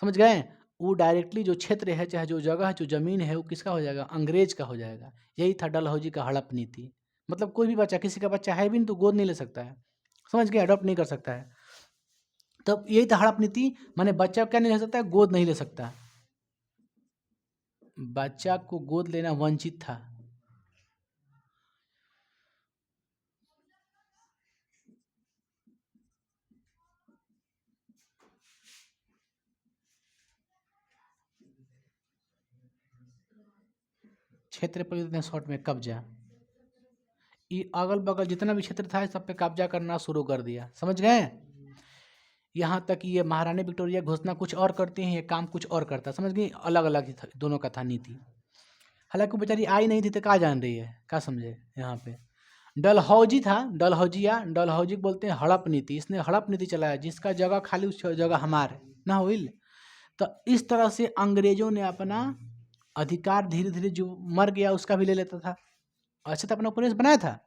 समझ गए? वो डायरेक्टली जो क्षेत्र है, चाहे जो जगह है, जो ज़मीन है, वो किसका हो जाएगा? अंग्रेज का हो जाएगा। यही था डलहौजी का हड़प नीति। मतलब कोई भी बच्चा, किसी का बच्चा है भी नहीं तो गोद नहीं ले सकता है। समझ गए? अडॉप्ट नहीं कर सकता है। तब यही था हड़प नीति, माने बच्चा क्या नहीं ले सकता है? गोद नहीं ले सकता। बच्चा को गोद लेना वंचित था। क्षेत्र पर इतने शॉर्ट में कब्जा, ये अगल बगल जितना भी क्षेत्र था सब पे कब्जा करना शुरू कर दिया। समझ गए? यहाँ तक ये महारानी विक्टोरिया घोषणा कुछ और करती हैं, ये काम कुछ और करता। समझ गई? अलग अलग ही था, दोनों का था नीति। हालांकि बेचारी आई नहीं थी तो क्या जान रही है, क्या समझे? यहाँ पे डलहौजी था, डलहौजिया, डलहौजी बोलते हैं हड़प नीति। इसने हड़प नीति चलाया, जिसका जगह खाली उस जगह हमारे ना हुई। तो इस तरह से अंग्रेजों ने अपना अधिकार धीरे धीरे, जो मर गया उसका भी ले लेता था। अच्छा तो अपना उपनिवेश बनाया था,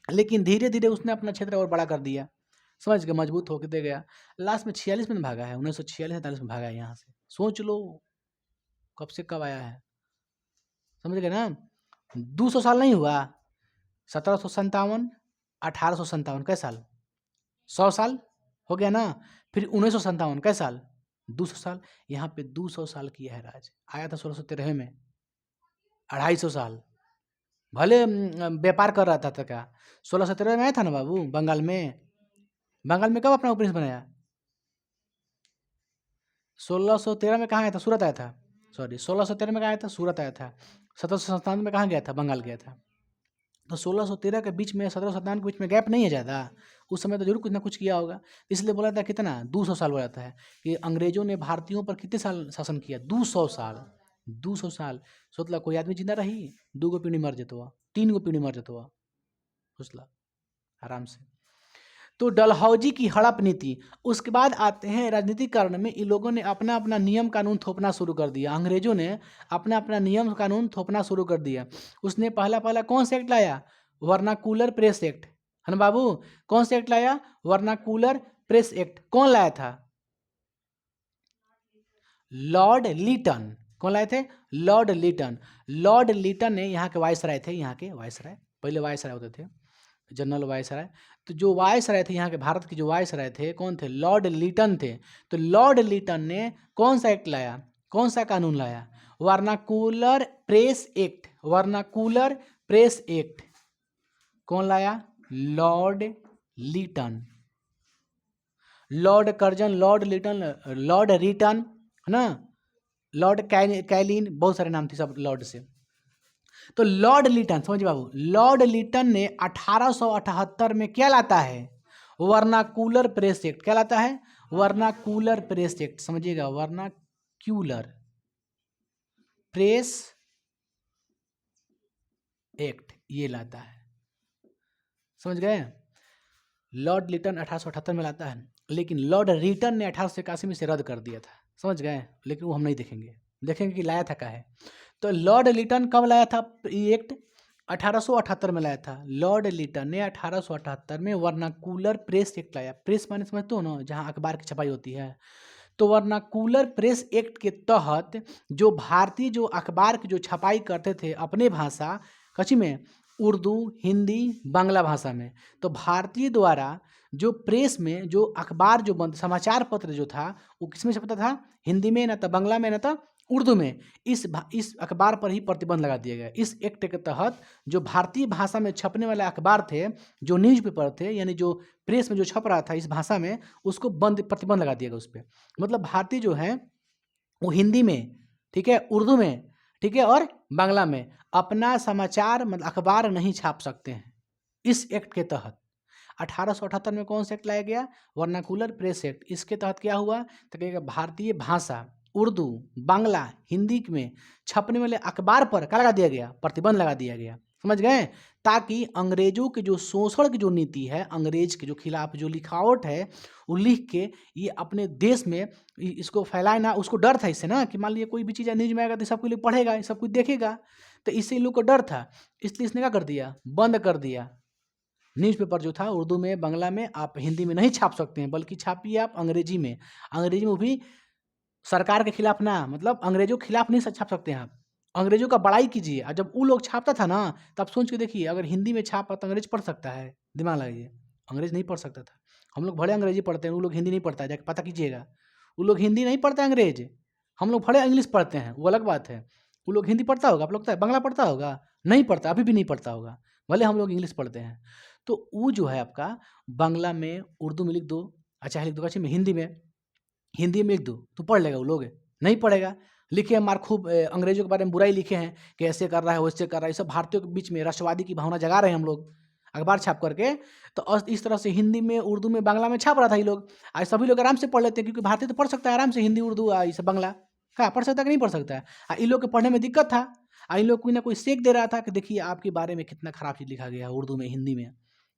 लेकिन धीरे धीरे उसने अपना क्षेत्र और बड़ा कर दिया। समझ गए? मजबूत होकर दे गया। लास्ट में 46 में भागा है, 1946-47 में भागा है यहाँ से। सोच लो कब से कब आया है। समझ गए ना? 200 साल नहीं हुआ, 1757, 1857 कै साल? 100 साल हो गया ना। फिर 1957 कै साल? 200 साल। यहाँ पे 200 साल किया है राज। आया था 1613 में, 250 साल। भले व्यापार कर रहा था तो क्या 1617 में आया था ना बाबू? बंगाल में, बंगाल में कब अपना उपनिवेश बनाया? 1613 में कहाँ आया था? सूरत आया था। सॉरी, 1613 में कहाँ आया था? सूरत आया था। 1757 में कहाँ गया था? बंगाल गया था। तो 1613 के बीच में, 1757 के बीच में गैप नहीं है ज़्यादा। उस समय तो जरूर कुछ ना कुछ किया होगा। इसलिए बोला था कितना? 200 साल बोला था है कि अंग्रेजों ने भारतीयों पर कितने साल शासन किया? 200 साल। 200 साल सोचला कोई आदमी जिंदा रही? 2 गो पीढ़ी मर जतो, 3 गो पीढ़ी मर जतो, सोचला आराम से। तो डलहौजी की हड़प नीति। उसके बाद आते हैं राजनीतिकरण में, इन लोगों ने अपना अपना नियम कानून थोपना शुरू कर दिया। अंग्रेजों ने अपना अपना नियम कानून थोपना शुरू कर दिया। उसने पहला पहला कौन सा एक्ट लाया? वर्नाकुलर प्रेस एक्ट, है ना बाबू? कौन सा एक्ट लाया? Vernacular press act. कौन लाया था? Lord Lytton. कौन लाए थे? Lord Lytton. लॉर्ड लीटन ने, यहाँ के वायसराय थे, यहाँ के वायसराय, पहले वायसराय होते थे, जनरल वायसराय। तो जो वायसराय थे यहाँ के, भारत के जो वायसराय थे, कौन थे? लॉर्ड लीटन थे। तो लॉर्ड लीटन ने कौन सा एक्ट लाया? कौन सा कानून लाया? Vernacular press act. Vernacular press act कौन लाया? Lord Lytton. Lord Curzon, Lord Lytton, Lord Ritton, है ना, लॉर्ड कैलिन, बहुत सारे नाम थे सब लॉर्ड से। तो लॉर्ड लीटन, समझिए बाबू, लॉर्ड लीटन ने 1878 में क्या लाता है? वर्नाकुलर प्रेस एक्ट क्या लाता है? वर्नाकुलर प्रेस एक्ट, समझिएगा, वर्नाक्यूलर प्रेस एक्ट ये लाता है, समझ गए? लॉर्ड लिटन 1878 में लाता है, लेकिन लॉर्ड रिटन ने 1881 में से रद्द कर दिया था, समझ गए? लेकिन वो हम नहीं देखेंगे, देखेंगे कि लाया था क्या है। तो लॉर्ड लिटन कब लाया था ये एक्ट? 1878 में लाया था। लॉर्ड लिटन ने 1878 में वर्नाकुलर प्रेस एक्ट लाया। प्रेस माने समझते हो ना, जहाँ अखबार की छपाई होती है। तो वर्नाकुलर प्रेस एक्ट के तहत जो भारतीय जो अखबार की जो छपाई करते थे अपने भाषा कच्ची में, उर्दू, हिंदी, बांग्ला भाषा में, तो भारतीय द्वारा जो प्रेस में जो अखबार जो बंद समाचार पत्र जो था वो किसमें छपता था? हिंदी में, ना तो बांग्ला में, ना तो उर्दू में। इस अखबार पर ही प्रतिबंध लगा दिया गया। इस एक्ट के तहत जो भारतीय भाषा में छपने वाले अखबार थे, जो न्यूज़पेपर थे, यानी जो प्रेस में जो छप रहा था इस भाषा में, उसको प्रतिबंध लगा दिया गया उस पर। मतलब भारतीय जो है वो हिंदी में, ठीक है, उर्दू में, ठीक है, और बांग्ला में अपना समाचार मतलब अखबार नहीं छाप सकते हैं इस एक्ट के तहत। 1878 में कौन सा एक्ट लाया गया? Vernacular press act. इसके तहत क्या हुआ? तो कहेगा भारतीय भाषा उर्दू, बांग्ला, हिंदी में छपने वाले अखबार पर क्या लगा दिया गया? प्रतिबंध लगा दिया गया, समझ गए? ताकि अंग्रेजों के जो शोषण की जो नीति है, अंग्रेज के जो खिलाफ जो लिखावट है, वो लिख के ये अपने देश में इसको फैलाए ना। उसको डर था इससे ना कि मान लीजिए कोई भी चीज़ न्यूज में आएगा तो सब कोई लोग पढ़ेगा, सब कुछ देखेगा, तो इससे इन लोग को डर था। इसलिए इसने क्या कर दिया? बंद कर दिया। न्यूज़पेपर जो था उर्दू में, बांग्ला में आप हिंदी में नहीं छाप सकते हैं, बल्कि छापिए आप अंग्रेजी में। अंग्रेजी में भी सरकार के खिलाफ ना, मतलब अंग्रेजों के खिलाफ नहीं छाप सकते हैं आप, अंग्रेजों का बड़ाई कीजिए। और जब वो लोग छापता था ना, तब सोच के देखिए, अगर हिंदी में छापा तो अंग्रेज पढ़ सकता है? दिमाग लगाइए, अंग्रेज नहीं पढ़ सकता था। हम लोग भले अंग्रेजी पढ़ते हैं, वो लोग हिंदी नहीं पढ़ता है, जाके पता कीजिएगा। वो लोग हिंदी नहीं पढ़ते अंग्रेज, हम लोग भले इंग्लिश पढ़ते हैं, वो अलग बात है। वो लोग हिंदी पढ़ता होगा, आप लोग बांग्ला पढ़ता होगा? नहीं पढ़ता, अभी भी नहीं पढ़ता होगा, भले हम लोग इंग्लिश पढ़ते हैं। तो वो जो है आपका बांग्ला में, उर्दू में लिख दो, अच्छा लिख दो, अच्छी में हिंदी में, हिंदी में लिख दो तो पढ़ लेगा वो लोग? नहीं पढ़ेगा। लिखे हैं मार खूब अंग्रेजों के बारे में बुराई लिखे हैं कि ऐसे कर रहा है, वैसे कर रहा है, ये सब भारतीयों के बीच में राष्ट्रवादी की भावना जगा रहे हैं हम लोग अखबार छाप करके। तो इस तरह से हिंदी में, उर्दू में, बांग्ला में छाप रहा था ये लोग। आज सभी लोग आराम से पढ़ लेते हैं, क्योंकि भारतीय तो पढ़ सकता है आराम से हिंदी, उर्दू, ये सब बांग्ला। क्या पढ़ सकता है कि नहीं पढ़ सकता है? इन लोग के पढ़ने में दिक्कत था। इन लोग कोई ना कोई सेक दे रहा था कि देखिए आपके बारे में कितना खराब चीज़ लिखा गया है उर्दू में, हिंदी में।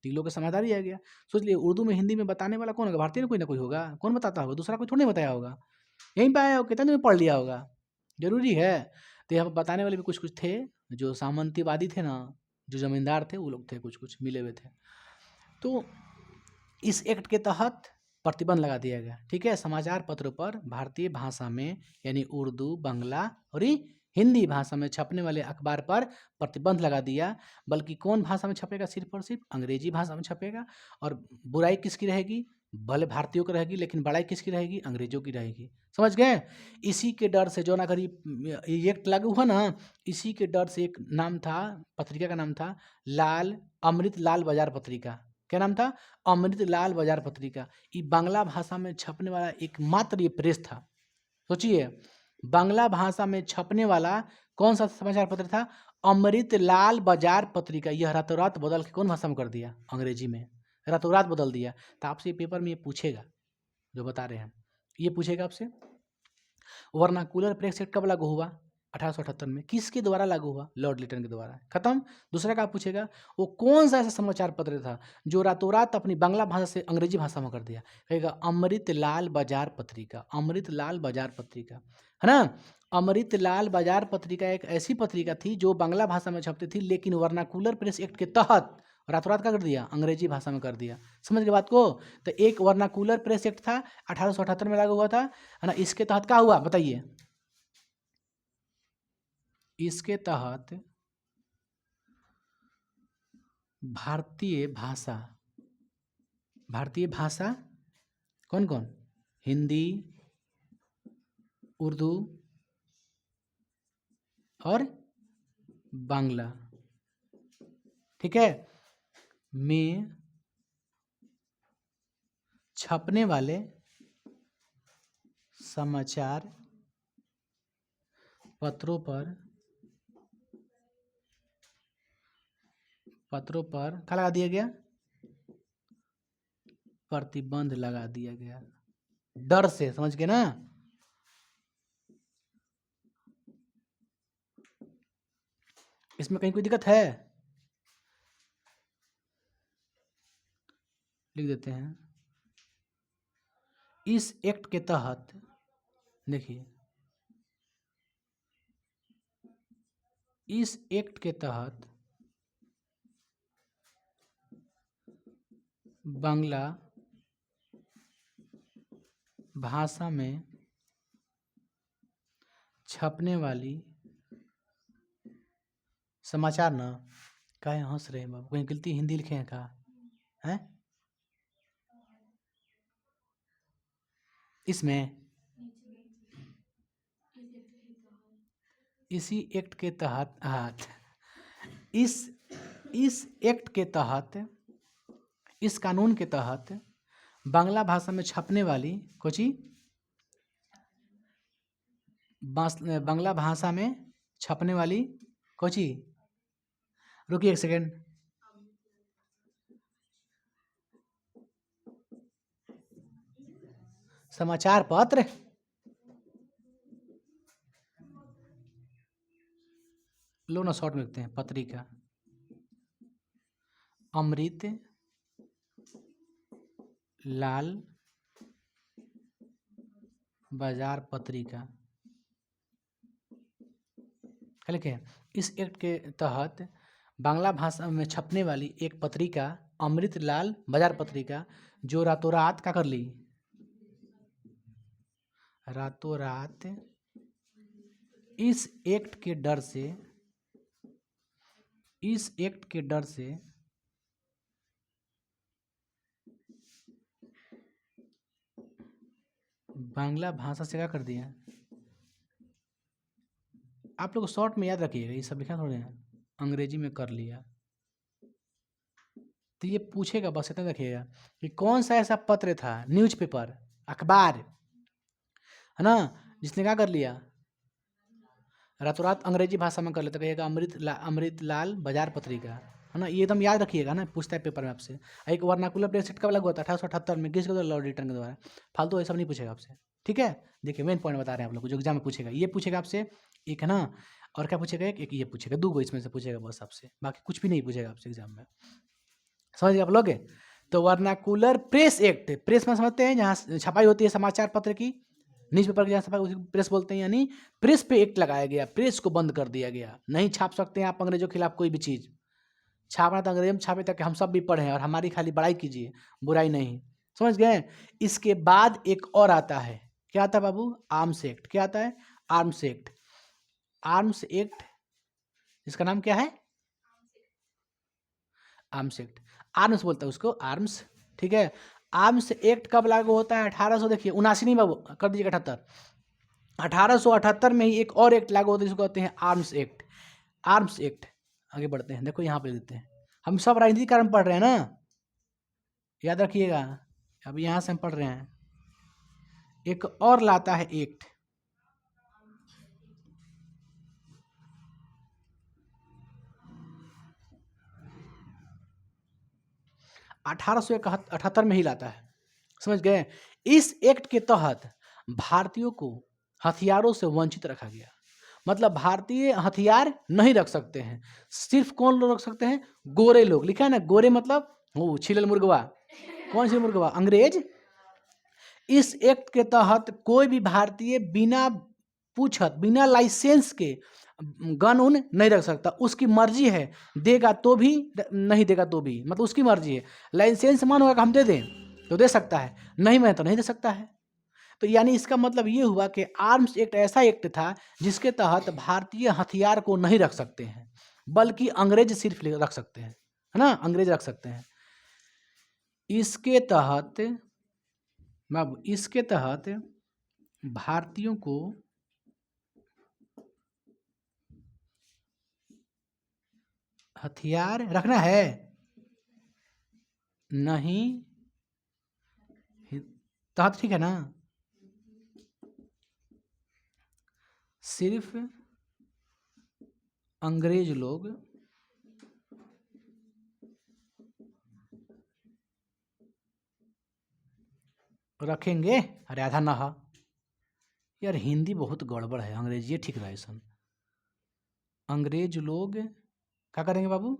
तो इन लोग का समझदारी आ गया। सोच लिए उर्दू में, हिंदी में बताने वाला कौन होगा? भारतीय में कोई ना कोई होगा। कौन बताता होगा? दूसरा कोई थोड़ी नहीं बताया होगा, यहीं पे आया हो, कितने में पढ़ लिया होगा? जरूरी है? तो यहाँ पर बताने वाले भी कुछ कुछ थे, जो सामंतीवादी थे ना, जो जमींदार थे, वो लोग थे, कुछ कुछ मिले हुए थे। तो इस एक्ट के तहत प्रतिबंध लगा दिया गया, ठीक है, समाचार पत्रों पर भारतीय भाषा में, यानी उर्दू, बांग्ला और हिंदी भाषा में छपने वाले अखबार पर प्रतिबंध लगा दिया। बल्कि कौन भाषा में छपेगा? सिर्फ और सिर्फ अंग्रेजी भाषा में छपेगा। और बुराई किसकी रहेगी? भले भारतीयों की रहेगी, लेकिन बड़ाई किसकी रहेगी? अंग्रेजों की रहेगी, समझ गए? इसी के डर से जो ना, अगर ये एक्ट लागू हुआ ना, इसी के डर से एक नाम था, पत्रिका का नाम था अमृत लाल बाजार पत्रिका। क्या नाम था? अमृत लाल बाजार पत्रिका। ये बांग्ला भाषा में छपने वाला एकमात्र ये प्रेस था। सोचिए, बांग्ला भाषा में छपने वाला कौन सा समाचार पत्र था? अमृत लाल बाजार पत्रिका। यह रातों रात बदल के कौन भाषा में कर दिया? अंग्रेजी में रातों रात बदल दिया। तो आपसे पेपर में ये पूछेगा, जो बता रहे हैं, ये पूछेगा आपसे वर्नाकुलर प्रेस एक्ट कब लागू हुआ? 1878 में। किसके द्वारा लागू हुआ? लॉर्ड लिटन के द्वारा। खत्म। दूसरा का पूछेगा वो कौन सा ऐसा समाचार पत्र था जो रातों रात अपनी बांग्ला भाषा से अंग्रेजी भाषा में कर दिया? कहेगा अमृत लाल बाजार पत्रिका। अमृत लाल बाजार पत्रिका, है ना? अमृत लाल बाजार पत्रिका एक ऐसी पत्रिका थी जो बांग्ला भाषा में छपती थी, लेकिन वर्नाकुलर प्रेस एक्ट के तहत रातों रात क्या कर दिया? अंग्रेजी भाषा में कर दिया। समझ गए बात को? तो एक वर्नाकुलर प्रेस एक्ट था, 1878 में लागू हुआ था, है ना? इसके तहत क्या हुआ बताइए? इसके तहत भारतीय भाषा, भारतीय भाषा कौन कौन? हिंदी, उर्दू और बांग्ला, ठीक है, में छपने वाले समाचार पत्रों पर क्या लगा दिया गया? प्रतिबंध लगा दिया गया, डर से, समझ गए ना। इसमें कहीं कोई दिक्कत है? लिख देते हैं। इस एक्ट के तहत, देखिए, इस एक्ट के तहत बांग्ला भाषा में छपने वाली समाचार ना, काहे हंस रहे हैं बाबू, कहीं गलती हिंदी लिखे हैं का है? इसमें इसी एक्ट के तहत, हाँ, इस एक्ट के तहत, इस कानून के तहत बांग्ला भाषा में छपने वाली कोची, बांग्ला भाषा में छपने वाली कोची, रुकिए एक सेकेंड, समाचार पत्र, लो ना शॉर्ट में लिखते हैं, पत्रिका, अमृत लाल बाजार पत्रिका, क्या लिखे? इस एक्ट के तहत बांग्ला भाषा में छपने वाली एक पत्रिका, अमृत लाल बाजार पत्रिका, जो रातों रात क्या कर ली, रातों रात इस एक्ट के डर से, इस एक्ट के डर से बांग्ला भाषा से क्या कर दिया, आप लोग शॉर्ट में याद रखिएगा, ये सब लिखा थोड़े हैं, अंग्रेजी में कर लिया, तो ये पूछेगा बस इतना रखिएगा कि कौन सा ऐसा पत्र था, न्यूज़पेपर, अखबार, है ना, जिसने क्या कर लिया, रातों रात अंग्रेजी भाषा में कर लेता, कहिएगा अमृत लाल बाजार पत्रिका, है ना, ये एकदम याद रखिएगा ना, पूछता है पेपर में आपसे। एक वर्नाकुलर प्रेस कब लागू हुआ था? 1878 में, किसके द्वारा? लॉर्ड रिटन के द्वारा। फालतू ये सब नहीं पूछेगा आपसे, ठीक है। देखिए मेन पॉइंट बता रहे हैं आप लोग को, जो एग्जाम में पूछेगा, ये पूछेगा आपसे एक, है ना, और क्या पूछेगा, एक ये पूछेगा, 2 इसमें से पूछेगा बस आपसे, बाकी कुछ भी नहीं पूछेगा आपसे एग्जाम में, समझ गए आप लोग? तो वर्नाकुलर प्रेस एक्ट, प्रेस में समझते हैं जहाँ छपाई होती है समाचार पत्र की, न्यूज़पेपर की जहाँ छपाई उसी प्रेस बोलते हैं, यानी प्रेस पे एक्ट लगाया गया, प्रेस को बंद कर दिया गया, नहीं छाप सकते हैं आप अंग्रेजों के खिलाफ कोई भी चीज़, छापना तो अंग्रेजी में छापे ताकि हम सब भी पढ़ें और हमारी खाली बड़ाई कीजिए, बुराई नहीं, समझ गए। इसके बाद एक और आता है, क्या आता है बाबू? Arms act. क्या आता है? Arms act. आर्म्स एक्ट, इसका नाम क्या है? आर्म्स एक्ट, आर्म्स बोलता है उसको, आर्म्स, ठीक है। आर्म्स एक्ट कब लागू होता है? 1800, देखिए 79 नहीं बाबू, कर दीजिए 78, 1878 में ही एक और एक्ट लागू होता है जिसको कहते हैं आर्म्स एक्ट। आर्म्स एक्ट, आगे बढ़ते हैं, देखो यहाँ पे देते हैं, हम सब राजनीतिक कारण पढ़ रहे हैं ना, याद रखिएगा, अब यहाँ से हम पढ़ रहे हैं। एक और लाता है एक्ट, अठारह में ही लाता है, समझ गए। इस एक्ट के तहत भारतीयों को हथियारों से वंचित रखा गया, मतलब भारतीय हथियार नहीं रख सकते हैं, सिर्फ कौन लोग रख सकते हैं? गोरे लोग, लिखा है ना, गोरे मतलब वो छिलल मुर्गवा, कौन सी मुर्गवा? अंग्रेज। इस एक्ट के तहत कोई भी भारतीय बिना पूछत, बिना लाइसेंस के गन उन नहीं रख सकता, उसकी मर्जी है, देगा तो भी, नहीं देगा तो भी, मतलब उसकी मर्जी है। लाइसेंस मान होगा कि हम दे दें तो दे सकता है, नहीं मैं तो नहीं दे सकता है। तो यानी इसका मतलब ये हुआ कि आर्म्स एक्ट ऐसा एक्ट था जिसके तहत भारतीय हथियार को नहीं रख सकते हैं, बल्कि अंग्रेज सिर्फ रख सकते हैं, है ना, अंग्रेज रख सकते हैं। इसके तहत, इसके तहत भारतीयों को हथियार रखना है नहीं, तहत, ठीक है ना, सिर्फ अंग्रेज लोग रखेंगे अरे आधा न हा। यार हिंदी बहुत गड़बड़ है, अंग्रेजी ठीक रहे सन। अंग्रेज लोग क्या करेंगे बाबू,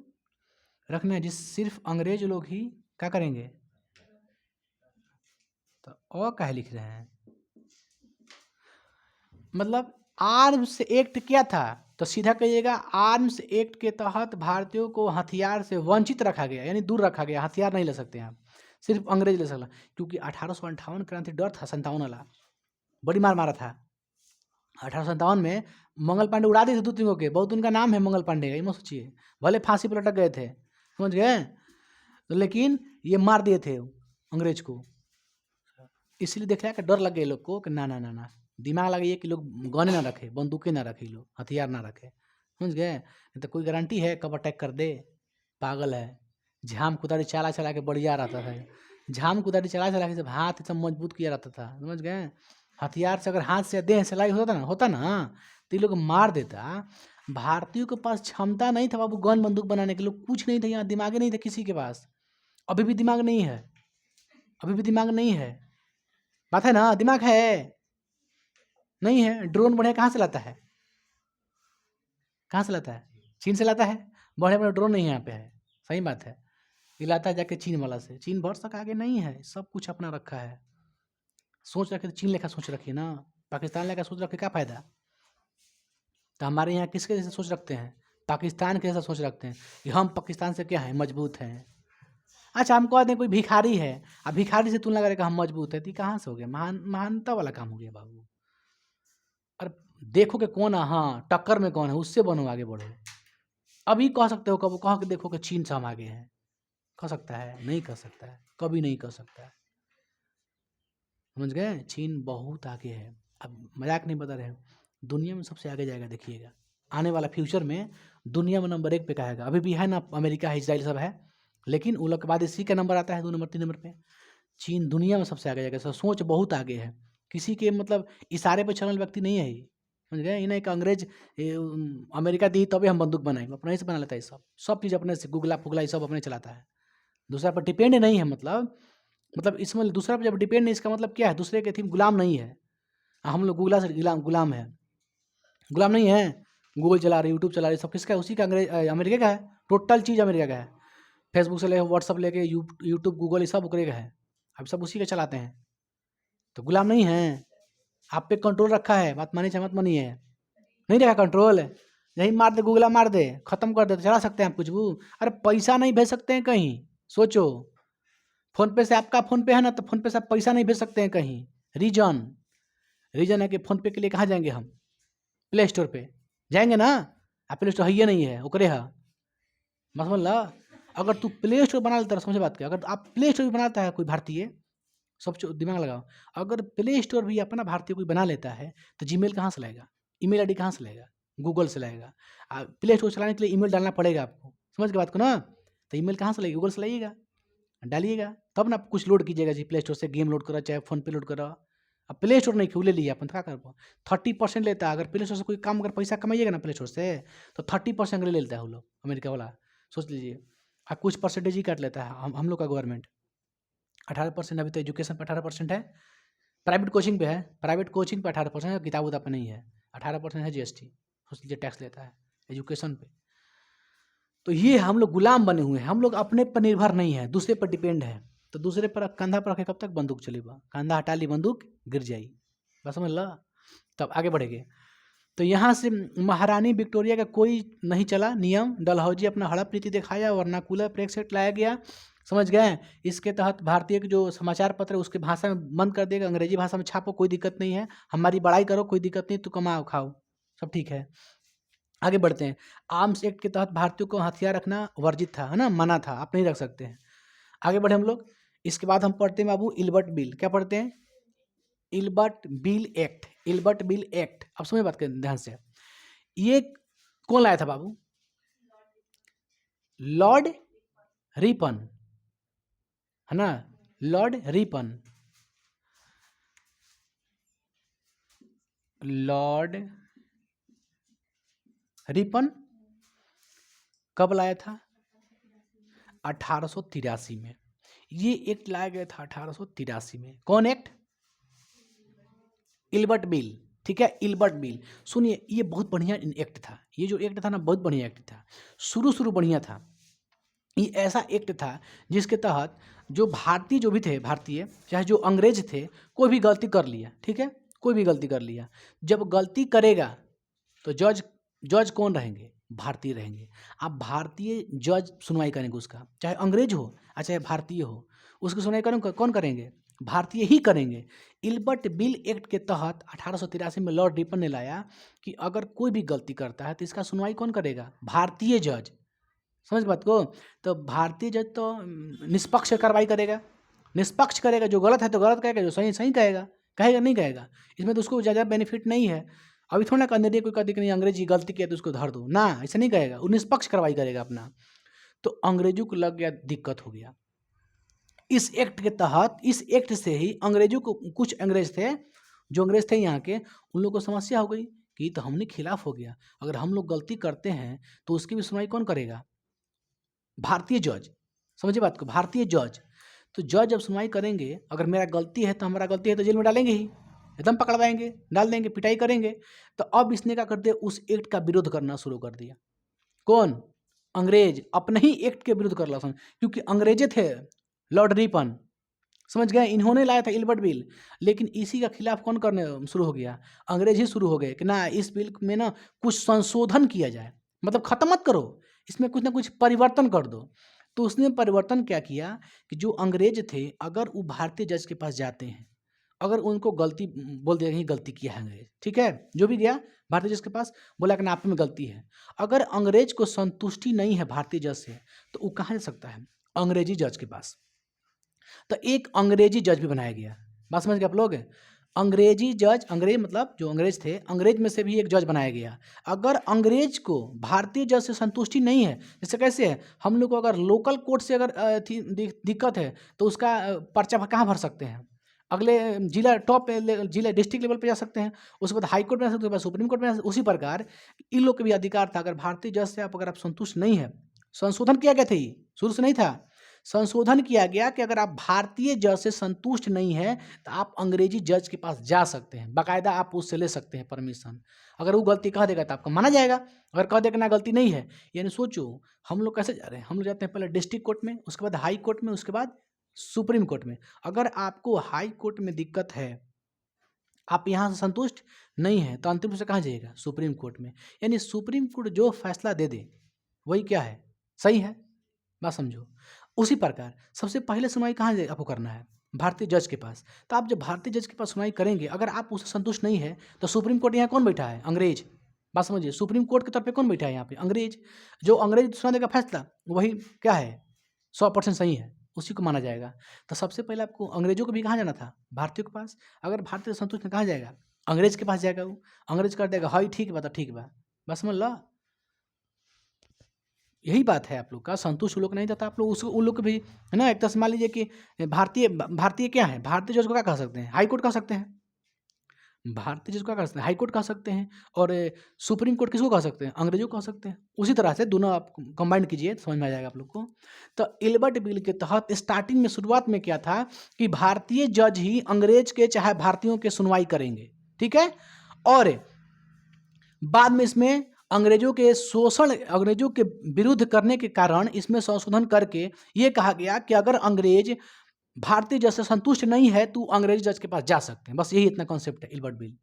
रखना है जिस सिर्फ अंग्रेज लोग ही क्या करेंगे, तो और काहे लिख रहे हैं, मतलब आर्म्स एक्ट क्या था, तो सीधा कहिएगा आर्म्स एक्ट के तहत भारतीयों को हथियार से वंचित रखा गया, यानी दूर रखा गया, हथियार नहीं ले सकते आप, सिर्फ अंग्रेज ले सकता, क्योंकि 1858 क्रांति डर था 57 वाला, बड़ी मार मारा था। 1857 में मंगल पांडे उड़ा दिए थे 2-3 को के, बहुत उनका नाम है मंगल पांडे का, ये मत सोचिए, भले फांसी पर लटक गए थे, समझ गए, तो लेकिन ये मार दिए थे अंग्रेज को, इसलिए देख रहा है कि डर लग गए लोग को कि ना ना ना ना, दिमाग लगे कि लोग गने ना रखे, बंदूकें ना रखे, लोग हथियार ना रखे, समझ गए, नहीं तो कोई गारंटी है कब अटैक कर दे, पागल है। झाम कुदारी चला चला के बढ़िया रहता था, झाम कुदारी चला चला के सब हाथ सब मजबूत किया रहता था, समझ गए, हथियार से अगर हाथ से देह से लाई होता ना तो ये लोग मार देता। भारतीयों के पास क्षमता नहीं था बाबू गन बंदूक बनाने के, लोग कुछ नहीं था, यहाँ दिमाग नहीं था किसी के पास, अभी भी दिमाग नहीं है, अभी भी दिमाग नहीं है, बात है ना, दिमाग है नहीं है, ड्रोन बढ़िया कहाँ से लाता है, कहाँ से लाता है, चीन से लाता है, बड़े बड़े ड्रोन नहीं यहाँ पे है, सही बात है, ये लाता है जाके चीन वाला से, चीन भर तक आगे नहीं है, सब कुछ अपना रखा है, सोच रखे तो चीन लेखा सोच रखिए ना, पाकिस्तान लेखा सोच रखे क्या फायदा, तो हमारे यहाँ किसके जैसे सोच रखते हैं, पाकिस्तान के जैसा सोच रखते हैं कि हम पाकिस्तान से क्या है मजबूत हैं। अच्छा हम कहते हैं कोई भिखारी है, अब भिखारी से तुलना करें कि हम मजबूत है, तो कहाँ से हो गया, महानता वाला काम हो गया बाबू। और देखो कि कौन है, हाँ टक्कर में कौन है, उससे बनो आगे बढ़ो। अभी कह सकते हो, कब कह के देखो कि चीन से हम आगे हैं, कह सकता है, नहीं कह सकता है, कभी नहीं कह सकता है, समझ गए, चीन बहुत आगे है, अब मजाक नहीं बता रहे, दुनिया में सबसे आगे जाएगा, देखिएगा आने वाला फ्यूचर में दुनिया में नंबर 1 पे कहेगा, अभी भी है ना अमेरिका है, इजराइल सब है, लेकिन उन लोग के बाद इसी का नंबर आता है 2 नंबर 3 नंबर पे, चीन दुनिया में सबसे आगे जाएगा, सोच बहुत आगे है, किसी के मतलब इशारे पे चलने व्यक्ति नहीं है ये, समझ गए, इन्हें एक अंग्रेज अमेरिका दी तभी हम बंदूक बनाएंगे, अपने से बना लेता है, सब चीज़ अपने से, गुगला फुगला ये सब अपने चलाता है, दूसरा पर डिपेंड नहीं है, मतलब इसमें दूसरा पर जब डिपेंड नहीं, इसका मतलब क्या है, दूसरे के थीम गुलाम नहीं है, हम लोग गूगला से गुलाम है, गुलाम नहीं है, गूगल चला रहे, यूट्यूब चला रहे, सब किसका है, उसी का, अमेरिका का है, टोटल चीज़ अमेरिका का है, फेसबुक से लेकर व्हाट्सअप लेके यूट्यूब गूगल ये सब उकरे का है, अब सब उसी का चलाते हैं, तो गुलाम नहीं है, आप पे कंट्रोल रखा है, बात मानी चाहे मत मानी है, नहीं रखा कंट्रोल, यही मार दे गूगला मार दे खत्म कर दे तो चला सकते हैं आप कुछ भी, अरे पैसा नहीं भेज सकते हैं कहीं, सोचो, फोन पे से आपका फोन पे है ना, तो फोन पे से आप पैसा नहीं भेज सकते हैं कहीं, रीजन है कि फोन पे के लिए कहाँ जाएंगे हम, प्ले स्टोर पे जाएंगे ना, आप प्ले स्टोर है नहीं है ओकरे है, बस समझ ला, अगर तू प्ले स्टोर बना लेता है, समझ बात क्या, अगर आप प्ले स्टोर भी बनाता है कोई भारतीय, सब दिमाग लगाओ, अगर प्ले स्टोर भी अपना भारतीय कोई बना लेता है तो जीमेल कहाँ से लाएगा, ईमेल आईडी कहाँ से लाएगा, गूगल से लाएगा, प्ले स्टोर चलाने के लिए ईमेल डालना पड़ेगा आपको, समझ के बात को ना, तो ईमेल कहाँ से लाइएगा, गूगल से लाइएगा, डालिएगा तब ना कुछ लोड कीजिएगा जी, प्ले स्टोर से गेम लोड करो चाहे फ़ोन पे लोड करो, अब प्ले स्टोर नहीं खुले लिए अपन तो क्या कर, 30% लेता है, अगर प्ले स्टोर से कोई काम अगर पैसा कमाइएगा ना प्ले स्टोर से, तो 30% ले लेता है वो लोग, अमेरिका वाला, सोच लीजिए, और कुछ परसेंटेज ही काट लेता है, हम लोग का गवर्नमेंट 18%, अभी तो एजुकेशन पर 18% है, प्राइवेट कोचिंग पे है, प्राइवेट कोचिंग पे 18% है, किताब उताब पे नहीं है, 18% है जीएसटी, सोच लीजिए टैक्स लेता है एजुकेशन पे, तो ये हम लोग गुलाम बने हुए हैं, हम लोग अपने पर निर्भर नहीं है, दूसरे पर डिपेंड है, तो दूसरे पर कंधा पर रखे कब तक बंदूक चलेगा, कंधा हटा ली बंदूक गिर जाई, बस समझ ला, तब आगे बढ़ेंगे, तो यहाँ से महारानी विक्टोरिया का कोई नहीं चला नियम, डलहौजी अपना हड़प नीति दिखाया, वर्नाकुलर प्रेक्षेट लाया गया, समझ गए, इसके तहत भारतीय के जो समाचार पत्र है उसके भाषा में बंद कर देगा, अंग्रेजी भाषा में छापो कोई दिक्कत नहीं है, हमारी बड़ाई करो कोई दिक्कत नहीं, तू कमाओ खाओ सब ठीक है, आगे बढ़ते हैं, आर्म्स एक्ट के तहत भारतीयों को हथियार रखना वर्जित था, है ना, मना था, आप नहीं रख सकते हैं, आगे बढ़े हम लोग, इसके बाद हम पढ़ते हैं बाबू इल्बर्ट बिल, क्या पढ़ते हैं, Ilbert bill act, Ilbert bill act, अब समझ बात करें ध्यान से, ये कौन लाया था बाबू, लॉर्ड रिपन, है ना, लॉर्ड रिपन, लॉर्ड रिपन कब लाया था, 1883 में, ये एक्ट लाया गया था 1883 में। कौन एक्ट? Ilbert bill. ठीक है, इल्बर्ट बिल। सुनिए, ये बहुत बढ़िया एक्ट था। ये जो एक्ट था ना, बहुत बढ़िया एक्ट था। शुरू बढ़िया था। ये ऐसा एक्ट था जिसके तहत जो भारतीय जो भी थे, भारतीय चाहे जो अंग्रेज थे, कोई भी गलती कर लिया, ठीक है, कोई भी गलती कर लिया, जब गलती करेगा तो जज कौन रहेंगे? भारतीय रहेंगे। अब भारतीय जज सुनवाई करेंगे उसका, चाहे अंग्रेज हो और चाहे भारतीय हो, उसकी सुनवाई करेंगे कौन करेंगे? भारतीय ही करेंगे। इल्बर्ट बिल एक्ट के तहत 1883 में लॉर्ड रिपन ने लाया कि अगर कोई भी गलती करता है तो इसका सुनवाई कौन करेगा? भारतीय जज। समझ बात को? तो भारतीय जज तो निष्पक्ष कार्रवाई करेगा, निष्पक्ष करेगा। जो गलत है तो गलत कहेगा, जो सही सही कहेगा। कहेगा नहीं कहेगा? इसमें तो उसको ज़्यादा बेनिफिट नहीं है। अभी थोड़ा ना करने दिए, कोई कहते कि नहीं अंग्रेजी गलती किया तो उसको धर दो, ना, ऐसा नहीं कहेगा। वो निष्पक्ष कार्रवाई करेगा अपना। तो अंग्रेजों को लग गया, दिक्कत हो गया इस एक्ट के तहत। इस एक्ट से ही अंग्रेजों को, कुछ अंग्रेज थे, जो अंग्रेज थे यहाँ के, उन लोगों को समस्या हो गई कि तो हमने खिलाफ हो गया। अगर हम लोग गलती करते हैं तो उसकी भी सुनवाई कौन करेगा? भारतीय जज। समझिए बात को, भारतीय जज। तो जज जब सुनवाई करेंगे, अगर मेरा गलती है तो हमारा गलती है तो जेल में डालेंगे ही, एकदम पकड़वाएंगे, डाल देंगे, पिटाई करेंगे। तो अब इसने क्या कर दिया? उस एक्ट का विरोध करना शुरू कर दिया। कौन? अंग्रेज अपने ही एक्ट के विरुद्ध कर ला, क्योंकि अंग्रेजे थे, लॉर्ड रिपन, समझ गए, इन्होंने लाया था इल्बर्ट बिल। लेकिन इसी का खिलाफ कौन करने शुरू हो गया? अंग्रेज ही शुरू हो गए कि ना, इस बिल में ना कुछ संशोधन किया जाए, मतलब खत्म मत करो, इसमें कुछ ना कुछ परिवर्तन कर दो। तो उसने परिवर्तन क्या किया कि जो अंग्रेज थे, अगर वो भारतीय जज के पास जाते हैं, अगर उनको गलती बोल दिया कि गलती किया है अंग्रेज, ठीक है, जो भी गया भारतीय जज के पास, बोला कि ना आप में गलती है, अगर अंग्रेज को संतुष्टि नहीं है भारतीय जज से, तो वो कहाँ जा सकता है? अंग्रेजी जज के पास। तो एक अंग्रेजी जज भी बनाया गया। बात समझ गए आप लोग? अंग्रेजी जज, अंग्रेज मतलब जो अंग्रेज थे, अंग्रेज में से भी एक जज बनाया गया। अगर अंग्रेज को भारतीय जज से संतुष्टि नहीं है, जैसे कैसे है, हम लोग को अगर लोकल कोर्ट से अगर दिक्कत है तो उसका पर्चा कहाँ भर सकते हैं? अगले जिला, टॉप जिला, डिस्ट्रिक्ट लेवल पे जा सकते हैं, उसके बाद हाई कोर्ट में जा सकते हैं, सुप्रीम कोर्ट में जा सकते हैं। उसी प्रकार इन लोग के भी अधिकार था, अगर भारतीय जज से अगर आप संतुष्ट नहीं है, संशोधन किया गया था, शुरू से नहीं था, संशोधन किया गया कि अगर आप भारतीय जज से संतुष्ट नहीं है तो आप अंग्रेजी जज के पास जा सकते हैं, बाकायदा आप उससे ले सकते हैं परमिशन। अगर वो गलती कह देगा तो आपका माना जाएगा, अगर कह देगा ना गलती नहीं है। यानी सोचो, हम लोग कैसे जा रहे हैं? हम लोग जाते हैं पहले डिस्ट्रिक्ट कोर्ट में, उसके बाद हाई कोर्ट में, उसके बाद सुप्रीम कोर्ट में। अगर आपको हाई कोर्ट में दिक्कत है, आप यहाँ से संतुष्ट नहीं है, तो अंतिम रूप से कहाँ जाइएगा? सुप्रीम कोर्ट में। यानी सुप्रीम कोर्ट जो फैसला दे दे वही क्या है? सही है। बात समझो। उसी प्रकार सबसे पहले सुनवाई कहाँ आपको करना है? भारतीय जज के पास। तो आप जब भारतीय जज के पास सुनवाई करेंगे, अगर आप उससे संतुष्ट नहीं है, तो सुप्रीम कोर्ट यहाँ कौन बैठा है? अंग्रेज। बात समझिए, सुप्रीम कोर्ट के तौर पे कौन बैठा है यहाँ पे? अंग्रेज। जो अंग्रेज सुना देगा फैसला, वही क्या है? 100% सही है, उसी को माना जाएगा। तो सबसे पहले आपको अंग्रेजों को भी कहाँ जाना था? भारतीयों के पास। अगर भारतीय संतुष्ट कहाँ जाएगा? अंग्रेज के पास जाएगा। वो अंग्रेज कर देगा हाँ ठीक बा, तो ठीक बा, बस समझ लो। यही बात है, आप लोग का संतुष्ट लोग नहीं जाता, आप लोग उसको, उन लोग को भी है ना। एक तरह से मान लीजिए कि भारतीय क्या है? भारतीय जज को क्या कह सकते हैं? हाई कोर्ट कह सकते हैं। भारतीय जज को क्या कह सकते हैं? हाई कोर्ट कह सकते हैं। और सुप्रीम कोर्ट किसको कह सकते हैं? अंग्रेजों को कह सकते हैं। उसी तरह से दोनों आप कंबाइंड कीजिए, समझ में आ जाएगा आप लोग को। तो इल्बर्ट बिल के तहत स्टार्टिंग में, शुरुआत में क्या था कि भारतीय जज ही अंग्रेज के चाहे भारतीयों के सुनवाई करेंगे, ठीक है। और बाद में इसमें अंग्रेजों के शोषण, अंग्रेजों के विरुद्ध करने के कारण इसमें संशोधन करके ये कहा गया कि अगर अंग्रेज भारतीय जज से संतुष्ट नहीं है तो अंग्रेजी जज के पास जा सकते हैं। बस यही इतना कॉन्सेप्ट है इल्बर्ट बिल।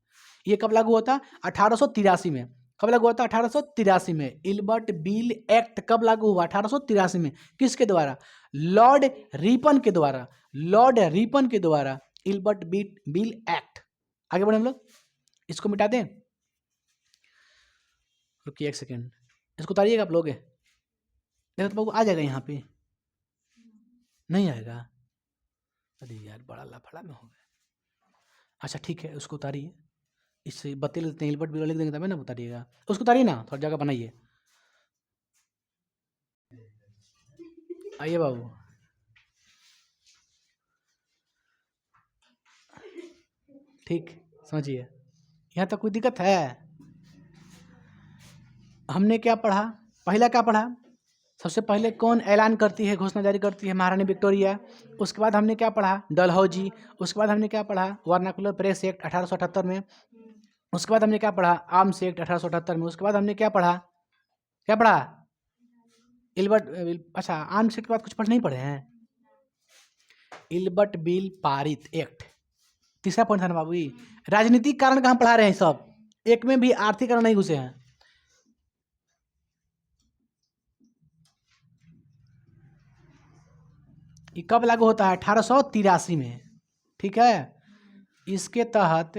ये कब लागू होता? 1883 में। कब लागू होता? 1883 में। इल्बर्ट बिल एक्ट कब लागू हुआ? 1883 में। किसके द्वारा? लॉर्ड रिपन के द्वारा। लॉर्ड रिपन के द्वारा इल्बर्ट बिल एक्ट। आगे बढ़े हम लोग, इसको मिटा दें। रुकिए एक सेकेंड, इसको उतारिएगा आप लोग। देखो तो बाबू आ जाएगा यहाँ पे, नहीं आएगा? अरे यार, बड़ा लफड़ा में हो गया। अच्छा ठीक है, उसको उतारिए, इससे बत्ती लेते हैं, इल्बर्ट बिल लिख देंगे तब ना उतारिएगा। उसको उतारिए ना, थोड़ा जगह बनाइए। आइए बाबू, ठीक, समझिए। यहाँ तक कोई दिक्कत है? हमने क्या पढ़ा? पहला क्या पढ़ा? सबसे पहले कौन ऐलान करती है, घोषणा जारी करती है? महारानी विक्टोरिया। उसके बाद हमने क्या पढ़ा? डलहौजी। उसके बाद हमने क्या पढ़ा? वर्नाकुलर प्रेस एक्ट 1878 में। उसके बाद हमने क्या पढ़ा? आर्म्स एक्ट 1878 में। उसके बाद हमने क्या पढ़ा? क्या पढ़ा? इल्बर्ट, अच्छा आर्म्स एक्ट के बाद कुछ पढ़ नहीं पढ़े हैं? इल्बर्ट बिल पारित एक्ट। तीसरा पॉइंट था ना बाबू जी, राजनीतिक कारण का हम पढ़ा रहे हैं सब, एक में भी आर्थिक कारण नहीं घुसे हैं। ये कब लागू होता है? 1883 में, ठीक है। इसके तहत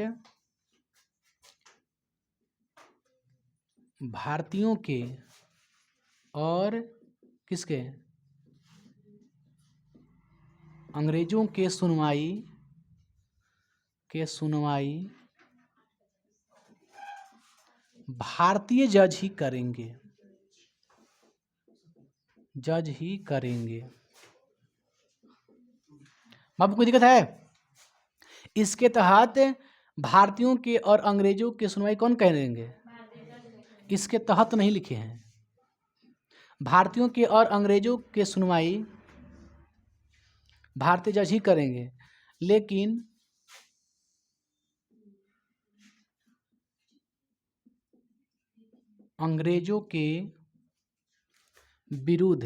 भारतीयों के और किसके, अंग्रेजों के सुनवाई भारतीय जज ही करेंगे, बाबू कोई दिक्कत है? इसके तहत भारतीयों के और अंग्रेजों की सुनवाई कौन करेंगे? इसके तहत नहीं लिखे हैं, भारतीयों के और अंग्रेजों के सुनवाई भारतीय जज ही करेंगे, लेकिन अंग्रेजों के विरोध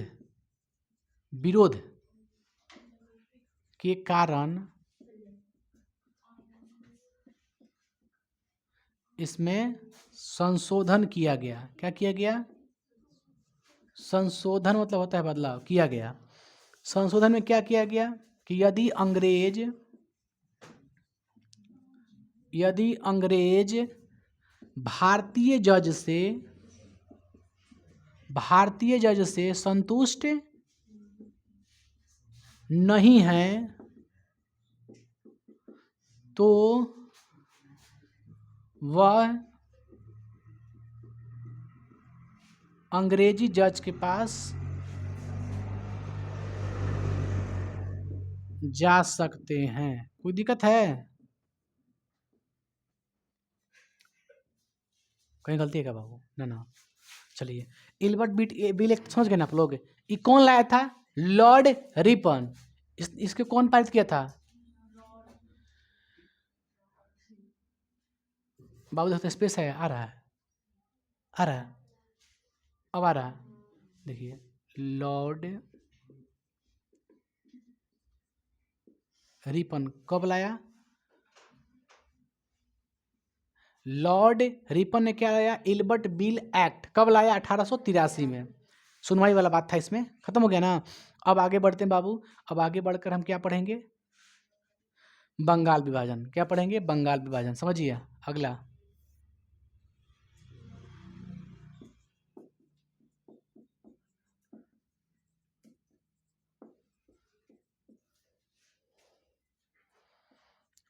के कारण इसमें संशोधन किया गया। क्या किया गया? संशोधन मतलब होता है बदलाव, किया गया। संशोधन में क्या किया गया कि यदि अंग्रेज भारतीय जज से संतुष्ट नहीं है तो वह अंग्रेजी जज के पास जा सकते हैं। कोई दिक्कत है? कहीं गलती है क्या बाबू? ना। चलिए, इल्बर्ट बिल एक्ट समझ गए ना आप लोग? ये कौन लाया था? Lord Ripon. इसके कौन पारित किया था? बाबू देखो स्पेस है, आ रहा है, अब आ रहा है। देखिए, लॉर्ड रिपन कब लाया? लॉर्ड रिपन ने क्या लाया? Ilbert bill act. कब लाया? 1883 में। सुनवाई वाला बात था, इसमें खत्म हो गया ना। अब आगे बढ़ते हैं बाबू। अब आगे बढ़कर हम क्या पढ़ेंगे? बंगाल विभाजन। क्या पढ़ेंगे? बंगाल विभाजन। समझिए अगला।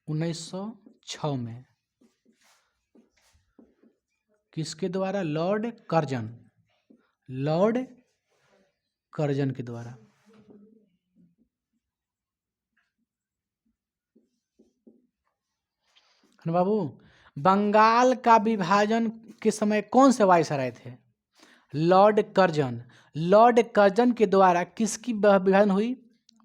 उन्नीस 1906 में किसके द्वारा? लॉर्ड कर्जन के द्वारा। बाबू, बंगाल का विभाजन के समय कौन से वायसराय थे? लॉर्ड कर्जन के द्वारा किसकी विभाजन हुई?